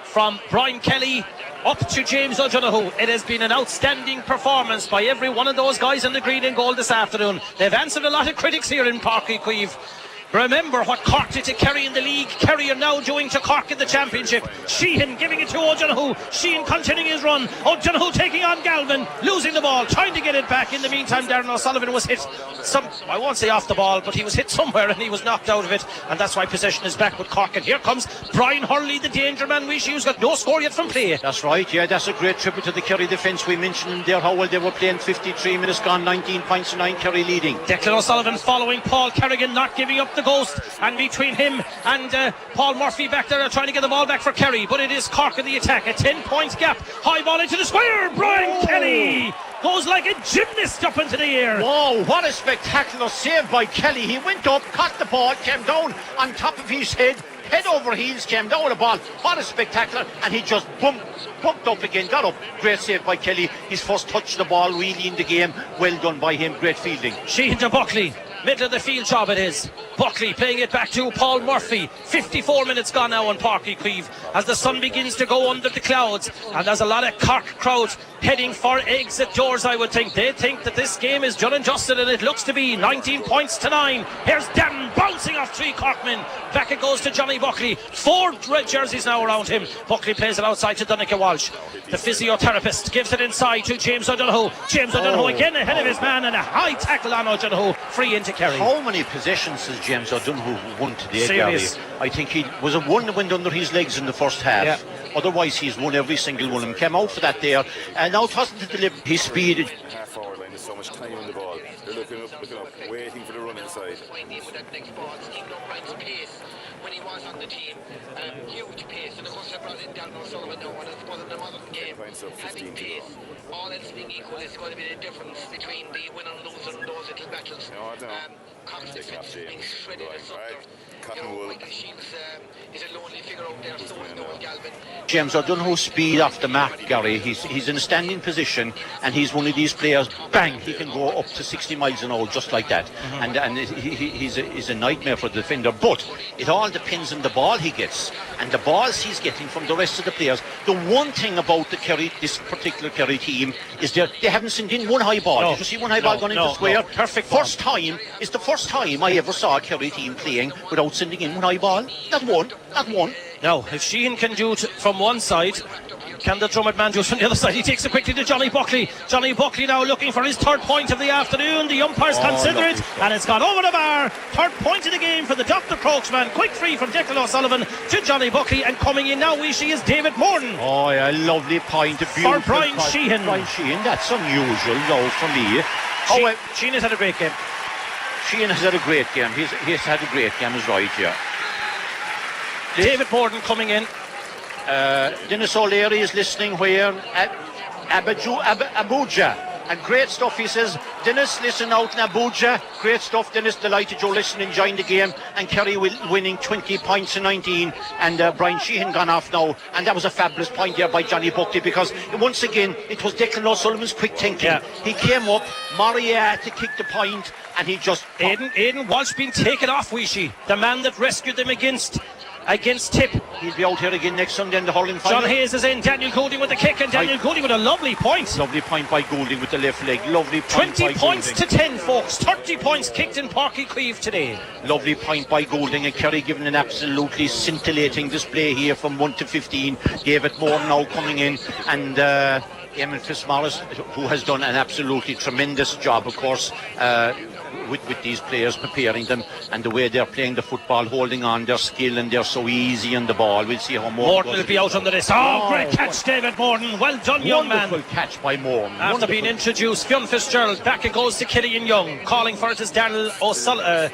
From Brian Kelly up to James O'Donoghue. It has been an outstanding performance by every one of those guys in the green and gold this afternoon. They've answered a lot of critics here in Páirc Uí Chaoimh. Remember what Cork did to Kerry in the league. Kerry are now doing to Cork in the championship. Sheehan giving it to O'Donoghue. Sheehan continuing his run. O'Donoghue taking on Galvin, losing the ball, trying to get it back. In the meantime, Darren O'Sullivan was hit I won't say off the ball, but he was hit somewhere and he was knocked out of it, and that's why possession is back with Cork. And here comes Brian Hurley, the danger man. Who's got no score yet from play. That's right, yeah, that's a great tribute to the Kerry defence. We mentioned there how well they were playing. 53 minutes gone, 19 points to 9, Kerry leading. Declan O'Sullivan following Paul Kerrigan, not giving up the ghost, and between him and Paul Murphy back there are trying to get the ball back for Kerry, but it is Cork in the attack. A 10-point gap, high ball into the square. Brian Kelly goes like a gymnast up into the air. Whoa, what a spectacular save by Kelly. He went up, caught the ball, came down on top of his head over heels, came down the ball. What a spectacular, and he just bumped up again, got up. Great save by Kelly. His first touch of the ball really in the game. Well done by him, great fielding. Sheehan to Buckley. Middle of the field job it is. Buckley playing it back to Paul Murphy. 54 minutes gone now on Páirc Uí Chaoimh as the sun begins to go under the clouds, and there's a lot of Cork crowds heading for exit doors. I would think they think that this game is done and dusted, and it looks to be 19 points to 9. Here's Darren bouncing off 3 Corkmen. Back it goes to Johnny Buckley. 4 red jerseys now around him. Buckley plays it outside to Donncha Walsh. The physiotherapist gives it inside to James O'Donoghue. James O'Donoghue again ahead of his man, and a high tackle on O'Donoghue. Free into Kerry. How many possessions has James O'Donoghue won today, Gary? Serious. I think he was a one that went under his legs in the first half. Yeah. Otherwise, he's won every single one of them. Came out for that there, and now it wasn't to deliver his speed. Half forward line, there's so much time on the ball. They're looking up, waiting for the run inside. With that next ball, he looked Ryan's pace when he was on the team. Huge pace, and of course, I brought in Darren O'Sullivan now, and I suppose in the modern game, having pace, all else being equal, is going to be the difference between the winner and loser in those little battles. No, I don't. Cork's defence being shredded as such. Michael Shields is a lonely figure out there, so is Noel Galvin. James O'Donoghue's speed off the mark, Gary. He's in a standing position, and he's one of these players. Bang! He can go up to 60 miles an hour just like that, and he's a nightmare for the defender. But it all depends on the ball he gets and the balls he's getting from the rest of the players. The one thing about this particular Kerry team is they haven't sent in one high ball. No. Did you see one high ball going into square? Perfect. It's the first time I ever saw a Kerry team playing without sending in one high ball. Not one. Now, if Sheehan can do it from one side, can the Drummond man do it from the other side? He takes it quickly to Johnny Buckley. Johnny Buckley now looking for his 3rd point of the afternoon. The umpires consider it, and it's gone over the bar. 3rd point of the game for the Dr. Crokes man. Quick free from Declan O'Sullivan to Johnny Buckley, and coming in now we see is David Morton. Oh, yeah, lovely point. For Brian Sheehan. Brian Sheehan, that's unusual, though, for me. Sheehan has had a great game. Sheehan has had a great game. He's had a great game, is right, yeah. David Morton coming in. Dennis O'Leary is listening where Abuja. And great stuff, he says. Dennis, listen out in Abuja. Great stuff, Dennis. Delighted you're listening, enjoying the game. And Kerry winning 20 points to 19. And Brian Sheehan gone off now. And that was a fabulous point there by Johnny Buckley, because once again, it was Declan O'Sullivan's quick thinking. Yeah. He came up, Maria to kick the point, and he just... Aidan Walsh being taken off, Weeshy. The man that rescued them against Tip. He'll be out here again next Sunday in the hurling final. John Hayes is in. Daniel Goulding with the kick, and Daniel Goulding with a lovely point. Lovely point by Goulding with the left leg. Lovely point 20 points to 10, folks. 30 points kicked in Páirc Uí Chaoimh today. Lovely point by Goulding, and Kerry giving an absolutely scintillating display here from 1 to 15. David Moore now coming in, and Eamon Fitzmaurice, who has done an absolutely tremendous job, of course, with these players, preparing them, and the way they're playing the football, holding on their skill, and they're so easy on the ball. We'll see how Morton will be out under this. Great catch, David Morton. Well done, young man. Wonderful catch by Morton. After being introduced, Fionn Fitzgerald, back it goes to Killian Young. Calling for it is Darren O'Sullivan.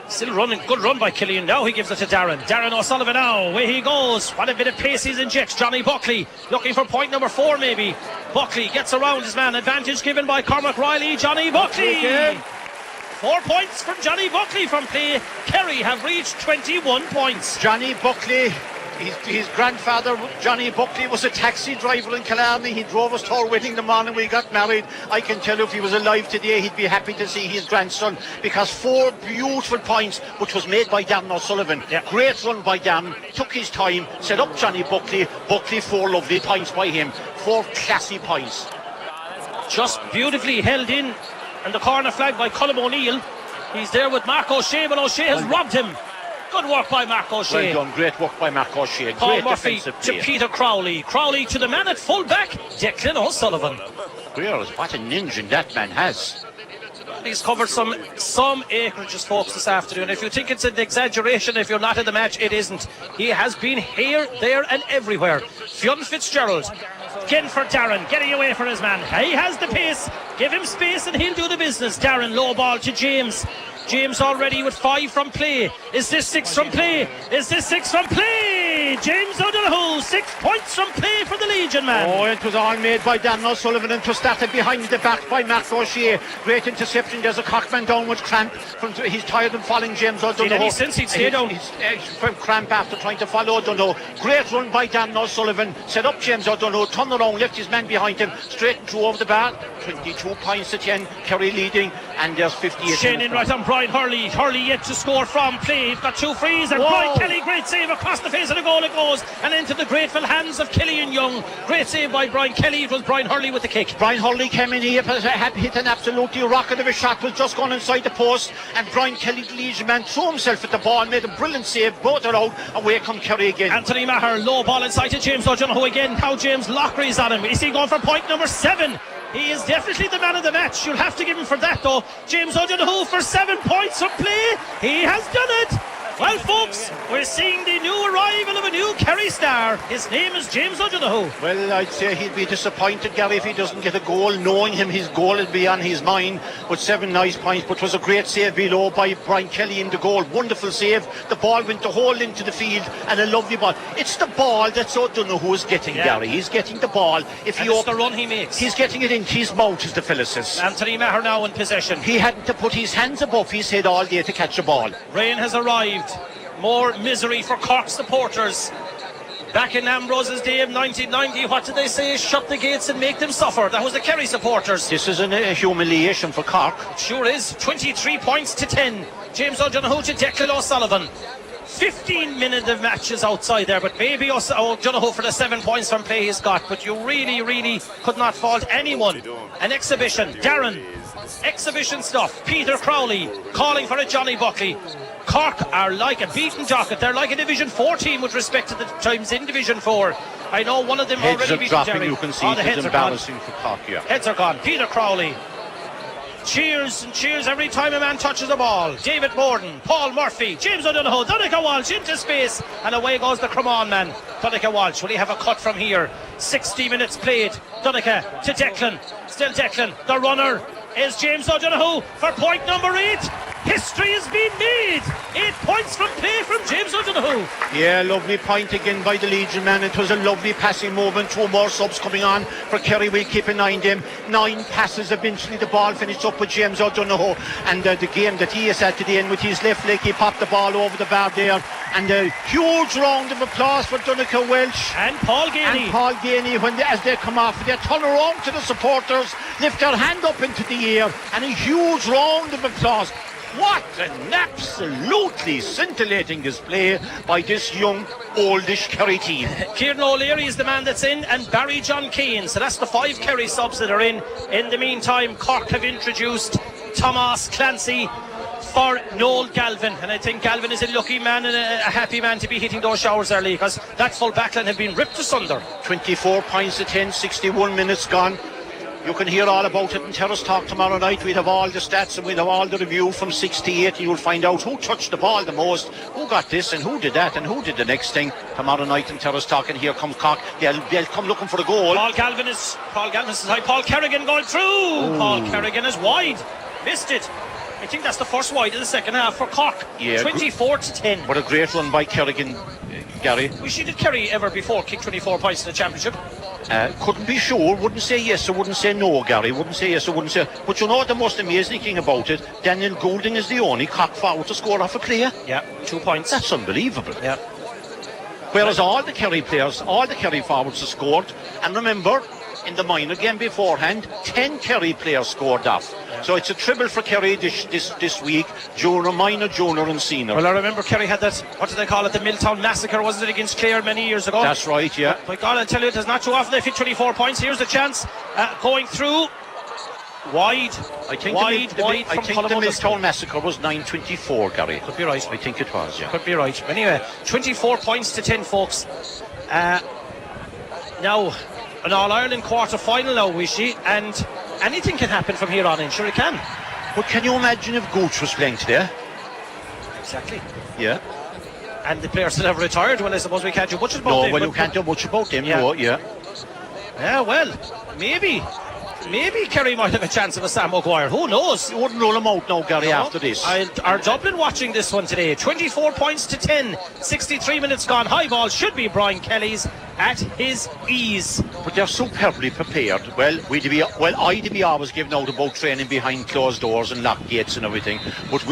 Still running, good run by Killian. Now he gives it to Darren O'Sullivan now. Away he goes. What a bit of pace he's injects. Johnny Buckley looking for point number 4 maybe. Buckley gets around his man. Advantage given by Cormac Riley. Johnny Buckley. 4 points from Johnny Buckley from play. Kerry have reached 21 points. Johnny Buckley. His grandfather, Johnny Buckley, was a taxi driver in Killarney. He drove us to our wedding the morning we got married. I can tell you if he was alive today, he'd be happy to see his grandson, because 4 beautiful points, which was made by Darren O'Sullivan. Yeah. Great run by Darren, took his time, set up Johnny Buckley. 4 lovely points by him. 4 classy points. Just beautifully held in, and the corner flag by Colm O'Neill. He's there with Mark O'Shea, but O'Shea has robbed him. Good work by Mark O'Shea. Well done, great work by Mark O'Shea. Paul Great Murphy to Peter Crowley. Crowley to the man at full back, Declan O'Sullivan. What an engine that man has. He's covered some acreages, folks, this afternoon. If you think it's an exaggeration, if you're not in the match, it isn't. He has been here, there and everywhere. Fionn Fitzgerald again for Darren, getting away for his man. He has the pace. Give him space and he'll do the business. Darren, low ball to James. James already with 5 from play. Is this 6 from play? James O'Donoghue, 6 points from play for the Legion man. Oh, it was all made by Dan O'Sullivan, and it was started behind the back by Mark O'Shea. Great interception. There's a Cockman down with cramp. He's tired of following James O'Donoghue. Since he'd stayed down. He's from cramp after trying to follow O'Donoghue. Great run by Dan O'Sullivan. Set up James O'Donoghue, turned around, left his man behind him, straight and through over the bar. 22 points to 10. Kerry leading. and there's 58 Shane in minutes right gone. on Brian Hurley. Hurley yet to score from play. He's got 2 frees, and Whoa. Brian Kelly, great save across the face of the goal it goes, and into the grateful hands of Killian Young. Great save by Brian Kelly. It was Brian Hurley with the kick. Brian Hurley came in here, had hit an absolutely rocket of a shot, was just gone inside the post, and Brian Kelly, the Legion man, threw himself at the ball, made a brilliant save, brought it out, away come Kerry again. Anthony Maher, low ball inside to James O'Donoghue again. Now James Lockery's on him. Is he going for point number 7? He is definitely the man of the match. You'll have to give him for that though. James O'Donoghue for 7 points from play. He has done it. Well folks, we're seeing the new arrival of a new Kerry star. His name is James O'Donoghue. Well, I'd say he'd be disappointed, Gary, if he doesn't get a goal. Knowing him, his goal will be on his mind with 7 nice points. But it was a great save below by Brian Kelly in the goal. Wonderful save. The ball went the whole into the field, and a lovely ball. It's the ball that O'Donoghue is getting, Gary. He's getting the ball. If And he it's the run he makes. he's getting it into his mouth, as the fellow says. Anthony Maher now in possession. He hadn't to put his hands above his head all day to catch the ball. Rain has arrived. More misery for Cork supporters. Back in Ambrose's day of 1990, what did they say? Shut the gates and make them suffer. That was the Kerry supporters. This is a humiliation for Cork. Sure is. 23 points to 10. James O'Donoghue to Declan O'Sullivan. 15 minutes of matches outside there, but maybe O'Donoghue for the 7 points from play he's got. But you really could not fault anyone. An exhibition. Darren. Exhibition stuff. Peter Crowley calling for a Johnny Buckley. Cork are like a beaten jocket. They're like a Division 4 team with respect to the times in Division 4. I know one of them Heads already are beaten dropping, Jerry. you can see Oh, the it's heads are gone. embarrassing for Cork, yeah. Heads are gone. Peter Crowley. Cheers and cheers every time a man touches the ball. David Borden, Paul Murphy, James O'Donoghue, Donncha Walsh into space, and away goes the Cremon man. Donncha Walsh, will he have a cut from here? 60 minutes played. Donncha to Declan. Still Declan. The runner is James O'Donoghue for point number 8. History has been made. 8 points from play from James O'Donoghue. Yeah, lovely point again by the Legion man. It was a lovely passing movement. 2 more subs coming on for Kerry. We'll keep an eye on them. 9 passes eventually. The ball finished up with James O'Donoghue, and the game that he is at the end with his left leg, he popped the ball over the bar there, and a huge round of applause for Donncha Welsh and Paul Gainey. And Paul Gainey, as they come off, they turn around to the supporters, lift their hand up into the air, and a huge round of applause. What an absolutely scintillating display by this young, oldish Kerry team. Kieran O'Leary is the man that's in, and Barry John Keane. So that's the 5 Kerry subs that are in. In the meantime, Cork have introduced Thomas Clancy for Noel Galvin, and I think Galvin is a lucky man and a happy man to be hitting those showers early, because that full backline had been ripped asunder. 24 points to 10, 61 minutes gone. You can hear all about it in Terrace Talk tomorrow night. We'll have all the stats and we'll have all the review from 6 to 8, and you'll find out who touched the ball the most, who got this and who did that and who did the next thing tomorrow night in Terrace Talk. And here comes Cork. They'll come looking for the goal. Paul Galvin is high. Paul Kerrigan going through. Ooh. Paul Kerrigan is wide. Missed it. I think that's the first wide of the second half for Cork. Yeah, 24 to 10. What a great run by Kerrigan, Gary. Did Kerry ever before kick 24 points in the championship? Couldn't be sure, wouldn't say yes or wouldn't say no, Gary. Wouldn't say yes or wouldn't say. But you know what the most amazing thing about it? Daniel Goulding is the only Cork forward to score off a clear. Yeah, 2 points. That's unbelievable. Yeah. Whereas all the Kerry players, all the Kerry forwards have scored. And remember, in the minor game beforehand, 10 Kerry players scored off. Yeah. So it's a treble for Kerry this week, junior, minor, junior and senior. Well, I remember Kerry had that, what do they call it, the Milltown Massacre, wasn't it, against Clare many years ago? That's right, yeah. But God, I tell you, it's not too often they fit 24 points. Here's the chance, going through, wide, I think wide I think the Milltown Massacre was 9-24, Gary. Could be right. I think it was, yeah. Could be right. But anyway, 24 points to 10, folks. Now, an All-Ireland quarter-final now, we see, and anything can happen from here on in. Sure it can. But can you imagine if Gooch was playing today? Exactly. Yeah. And the players that have retired, well, I suppose we can't do much about them. No, well, you can't do much about them, yeah. No, yeah. Yeah, well, maybe Kerry might have a chance of a Sam Maguire. Who knows? You wouldn't rule him out now, Gary, after this. Are Dublin watching this one today? 24 points to 10. 63 minutes gone. High ball should be Brian Kelly's at his ease. But they're superbly prepared. Well, I'd be always giving out about training behind closed doors and locked gates and everything. But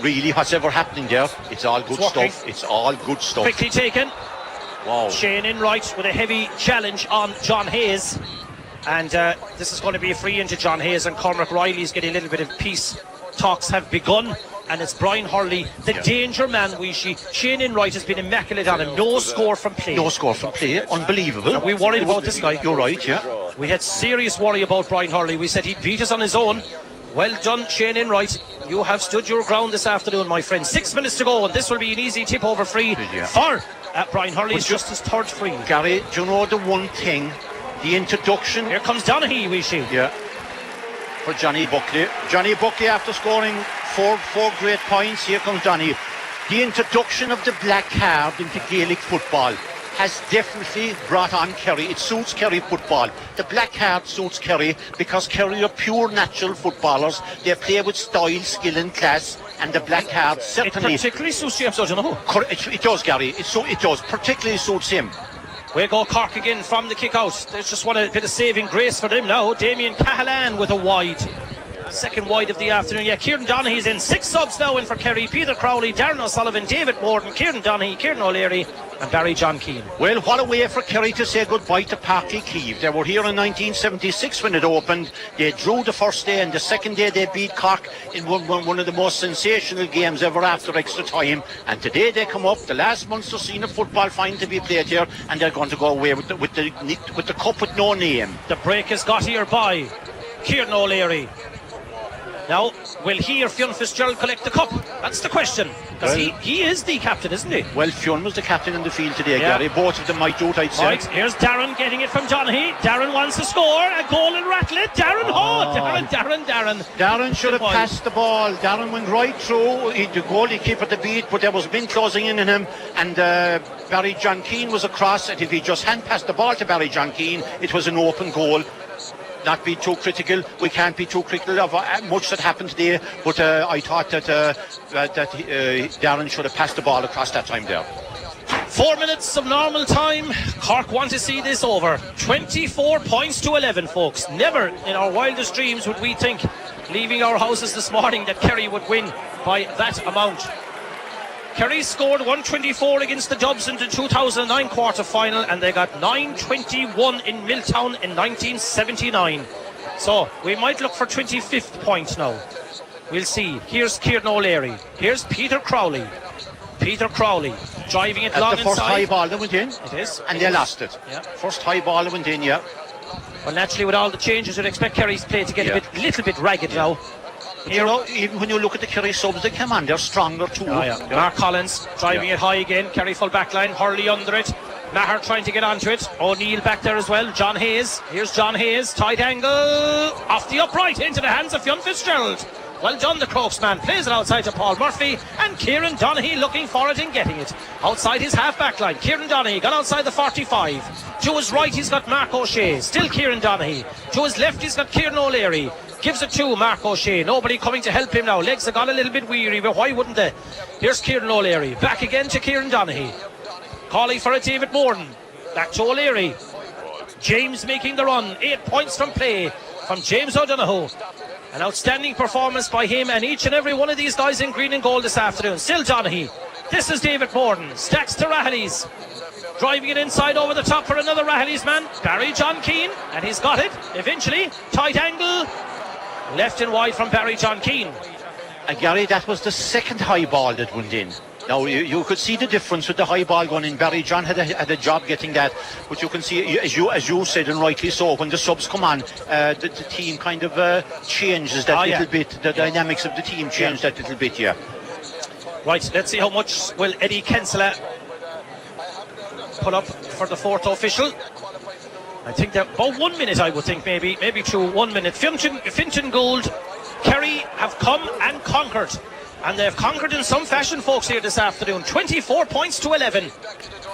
really, what's ever happening there, it's all good stuff. It's all good stuff. Quickly taken. Wow. Shane Enright with a heavy challenge on John Hayes. And this is going to be a free into John Hayes, and Cormac Riley's getting a little bit of peace talks have begun. And it's Brian Hurley, the danger man, Shane Enright has been immaculate on him. No score from play. No score from play. Unbelievable. Are we worried about this guy? You're right, yeah. We had serious worry about Brian Hurley. We said he'd beat us on his own. Well done, Shane Enright. You have stood your ground this afternoon, my friend. 6 minutes to go, and this will be an easy tip over free for Brian Hurley. It's just his third free. Gary, do you know the one thing? The introduction. Here comes Donaghy, Wishy. Yeah. For Johnny Buckley. Johnny Buckley, after scoring four great points, here comes Donaghy. The introduction of the black card into Gaelic football has definitely brought on Kerry. It suits Kerry football. The black card suits Kerry because Kerry are pure natural footballers. They play with style, skill and class, and the black card certainly... It particularly suits James O'Donoghue. It does, Gary. It does. Particularly suits him. We go Cork again from the kick out. There's just one a bit of saving grace for them now. Damien Cahalan with a wide. Second wide of the afternoon. Yeah, Kieran Donaghy's in. 6 subs now in for Kerry. Peter Crowley, Darren O'Sullivan, David Morden, Kieran Donaghy, Kieran O'Leary and Barry John Keane. Well, what a way for Kerry to say goodbye to Parky Keeve. They were here in 1976 when it opened. They drew the first day, and the second day they beat Cork in one of the most sensational games ever after extra time. And today they come up, the last Munster Senior football final to be played here, and they're going to go away with the cup with no name. The break is got here by Kieran O'Leary. Now, will he or Fionn Fitzgerald collect the cup? That's the question. Because he is the captain, isn't he? Well, Fionn was the captain in the field today, Gary. Both of them might do it, I'd say. Right, here's Darren getting it from Donaghy. Darren wants to score. A goal and rattle it. Darren, Darren. Darren should have passed the ball. Darren went right through. The goalkeeper to beat, but there was been closing in on him. And Barry John Keane was across. And if he just hadn't passed the ball to Barry John Keane, it was an open goal. Not be too critical. We can't be too critical of much that happened today, but I thought that Darren should have passed the ball across that time there. 4 minutes of normal time. Cork want to see this over. 24 points to 11, folks. Never in our wildest dreams would we think, leaving our houses this morning, that Kerry would win by that amount. Kerry scored 124 against the Dubs in the 2009 quarter-final, and they got 921 in Milltown in 1979. So we might look for 25th point now. We'll see. Here's Kieran O'Leary. Here's Peter Crowley. Peter Crowley driving it long inside. The first high ball that went in. It is. And they lost it. Yeah. First high ball that went in, yeah. Well, naturally, with all the changes, you'd expect Kerry's play to get a little bit ragged now. You know, even when you look at the Kerry subs that come on, they're stronger too. Mark Collins driving it high again. Kerry full back line. Hurley under it. Maher trying to get onto it. O'Neill back there as well. John Hayes. Here's John Hayes. Tight angle. Off the upright into the hands of Fionn Fitzgerald. Well done, the Crokes man. Plays it outside to Paul Murphy. And Kieran Donaghy looking for it and getting it. Outside his half-back line. Kieran Donaghy got outside the 45. To his right, he's got Mark O'Shea. Still Kieran Donaghy. To his left, he's got Kieran O'Leary. Gives it to Mark O'Shea. Nobody coming to help him now. Legs have got a little bit weary, but why wouldn't they? Here's Kieran O'Leary. Back again to Kieran Donaghy. Calling for it, David Morden. Back to O'Leary. James making the run. 8 points from play from James O'Donoghue. An outstanding performance by him and each and every one of these guys in green and gold this afternoon. Still Donaghy. This is David Morden. Stacks to Rahilly's. Driving it inside over the top for another Rahilly's man. Barry John Keane. And he's got it. Eventually. Tight angle. Left and wide from Barry John Keane. And Gary, that was the second high ball that went in. Now you could see the difference with the high ball going in. Barry John had a job getting that, but you can see, as you said, and rightly so, when the subs come on, the team kind of changes that little bit. The dynamics of the team change that little bit. Yeah. Right. Let's see how much will Eddie Kinsella put up for the fourth official. I think that about 1 minute, I would think, maybe 2 1 minute. Fintan Gould, Kerry have come and conquered. And they've conquered in some fashion, folks, here this afternoon. 24 points to 11.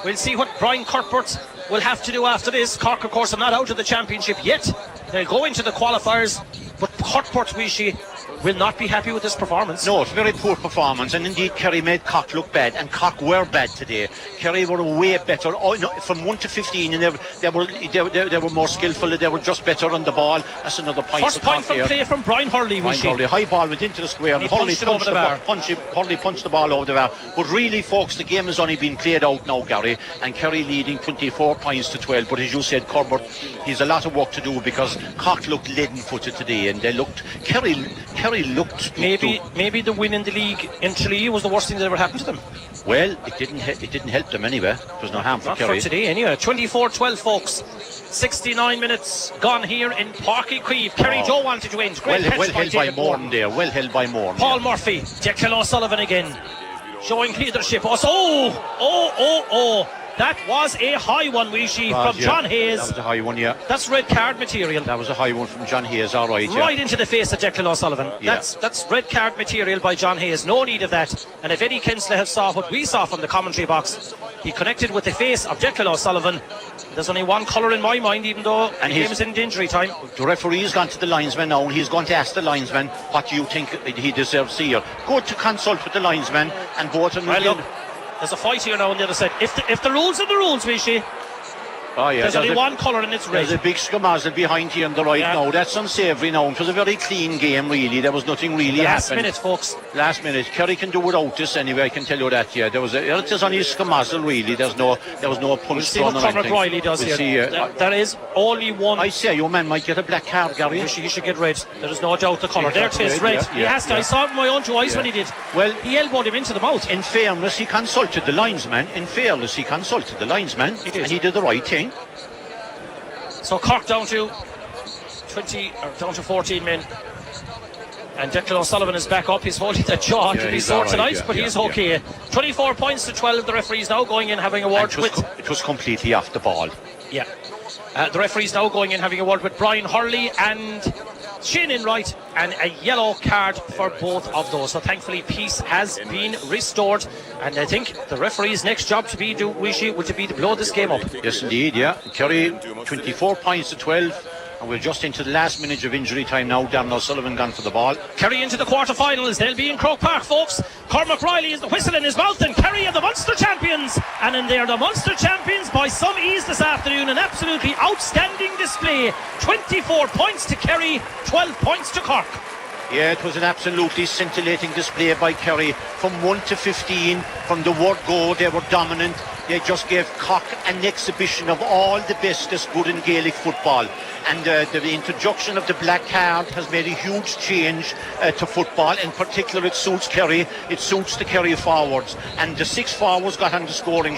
We'll see what Brian Kirkport will have to do after this. Cork, of course, are not out of the championship yet. They'll go into the qualifiers. But Kirkport, Wishy, will not be happy with this performance. No, it's a very poor performance, and indeed Kerry made Cork look bad, and Cork were bad today. Kerry were way better. From 1 to 15, and they were more skillful. They were just better on the ball. That's another point. First point from play from Brian Hurley. The high ball went into the square, and Hurley punched the ball over the bar. But really, folks, the game has only been played out now, Gary, and Kerry leading 24 points to 12. But as you said, Corbett, he's a lot of work to do because Cork looked leaden-footed today, and they looked Kerry Kerry looked Maybe the win in the league in Tralee was the worst thing that ever happened to them. well. It didn't help them anyway. It was no harm for Not Kerry. for today, anyway. 24-12, folks. 69 minutes gone here in Páirc Uí Chaoimh. Kerry Joe wanted to win. Great catch Well held by David Moran there. Well held by Moran. Paul Murphy, Declan O'Sullivan again, showing leadership. Oh! That was a high one, Weeshi, from John Hayes. That was a high one, yeah. That's red card material. That was a high one from John Hayes, all right. Right into the face of Declan O'Sullivan. Yeah. That's red card material by John Hayes. No need of that. And if Eddie Kinsler saw what we saw from the commentary box, he connected with the face of Declan O'Sullivan. There's only one colour in my mind, even though the game is in injury time. The referee's gone to the linesman now, and he's going to ask the linesman, what do you think he deserves here? Go to consult with the linesman, and both of them. Well, look, there's a fight here now on the other side. If the rules are the rules, Vichy, there's only one colour and it's red. There's a big scamazzle behind here on the right now. That's unsavoury now. It was a very clean game, really. There was nothing really Last happened. minute, folks. Last minute. Kerry can do without this anyway, I can tell you that, yeah. There's only a scamazzle, really. There was no punch. We'll see what Cormac Riley does here. There is only one. I say your man might get a black card, Gary. He should get red. There is no doubt the colour. There it is, red. He has to. I saw it with my own two eyes when he did. Well, he elbowed him into the mouth. In fairness, he consulted the linesman. And he did the right thing. So Cork down to 14 men. And Declan O'Sullivan is back up. He's holding that jaw to be sore tonight, but he's okay. 24 points to 12. The referee's now going in having a word with. It was completely off the ball. Yeah. The referee's now going in having a word with Brian Hurley and Shane Enright, and a yellow card for both of those. So thankfully peace has been restored, and I think the referee's next job to be would be to blow this game up. Yes indeed, yeah. Kerry 24 points to 12, and we're just into the last minute of injury time now. Darren O'Sullivan gone for the ball. Kerry into the quarter-finals. They'll be in Croke Park, folks. Cormac Riley is the whistle in his mouth, and Kerry are the Munster champions, and in there the Munster champions by some ease this afternoon. An absolutely outstanding display. 24 points to Kerry, 12 points to Cork. Yeah, it was an absolutely scintillating display by Kerry. From 1 to 15, from the word go, they were dominant. They just gave Cork an exhibition of all the best that's good in Gaelic football. And the introduction of the black card has made a huge change to football. In particular, it suits Kerry. It suits the Kerry forwards. And the 6 forwards got on the scoring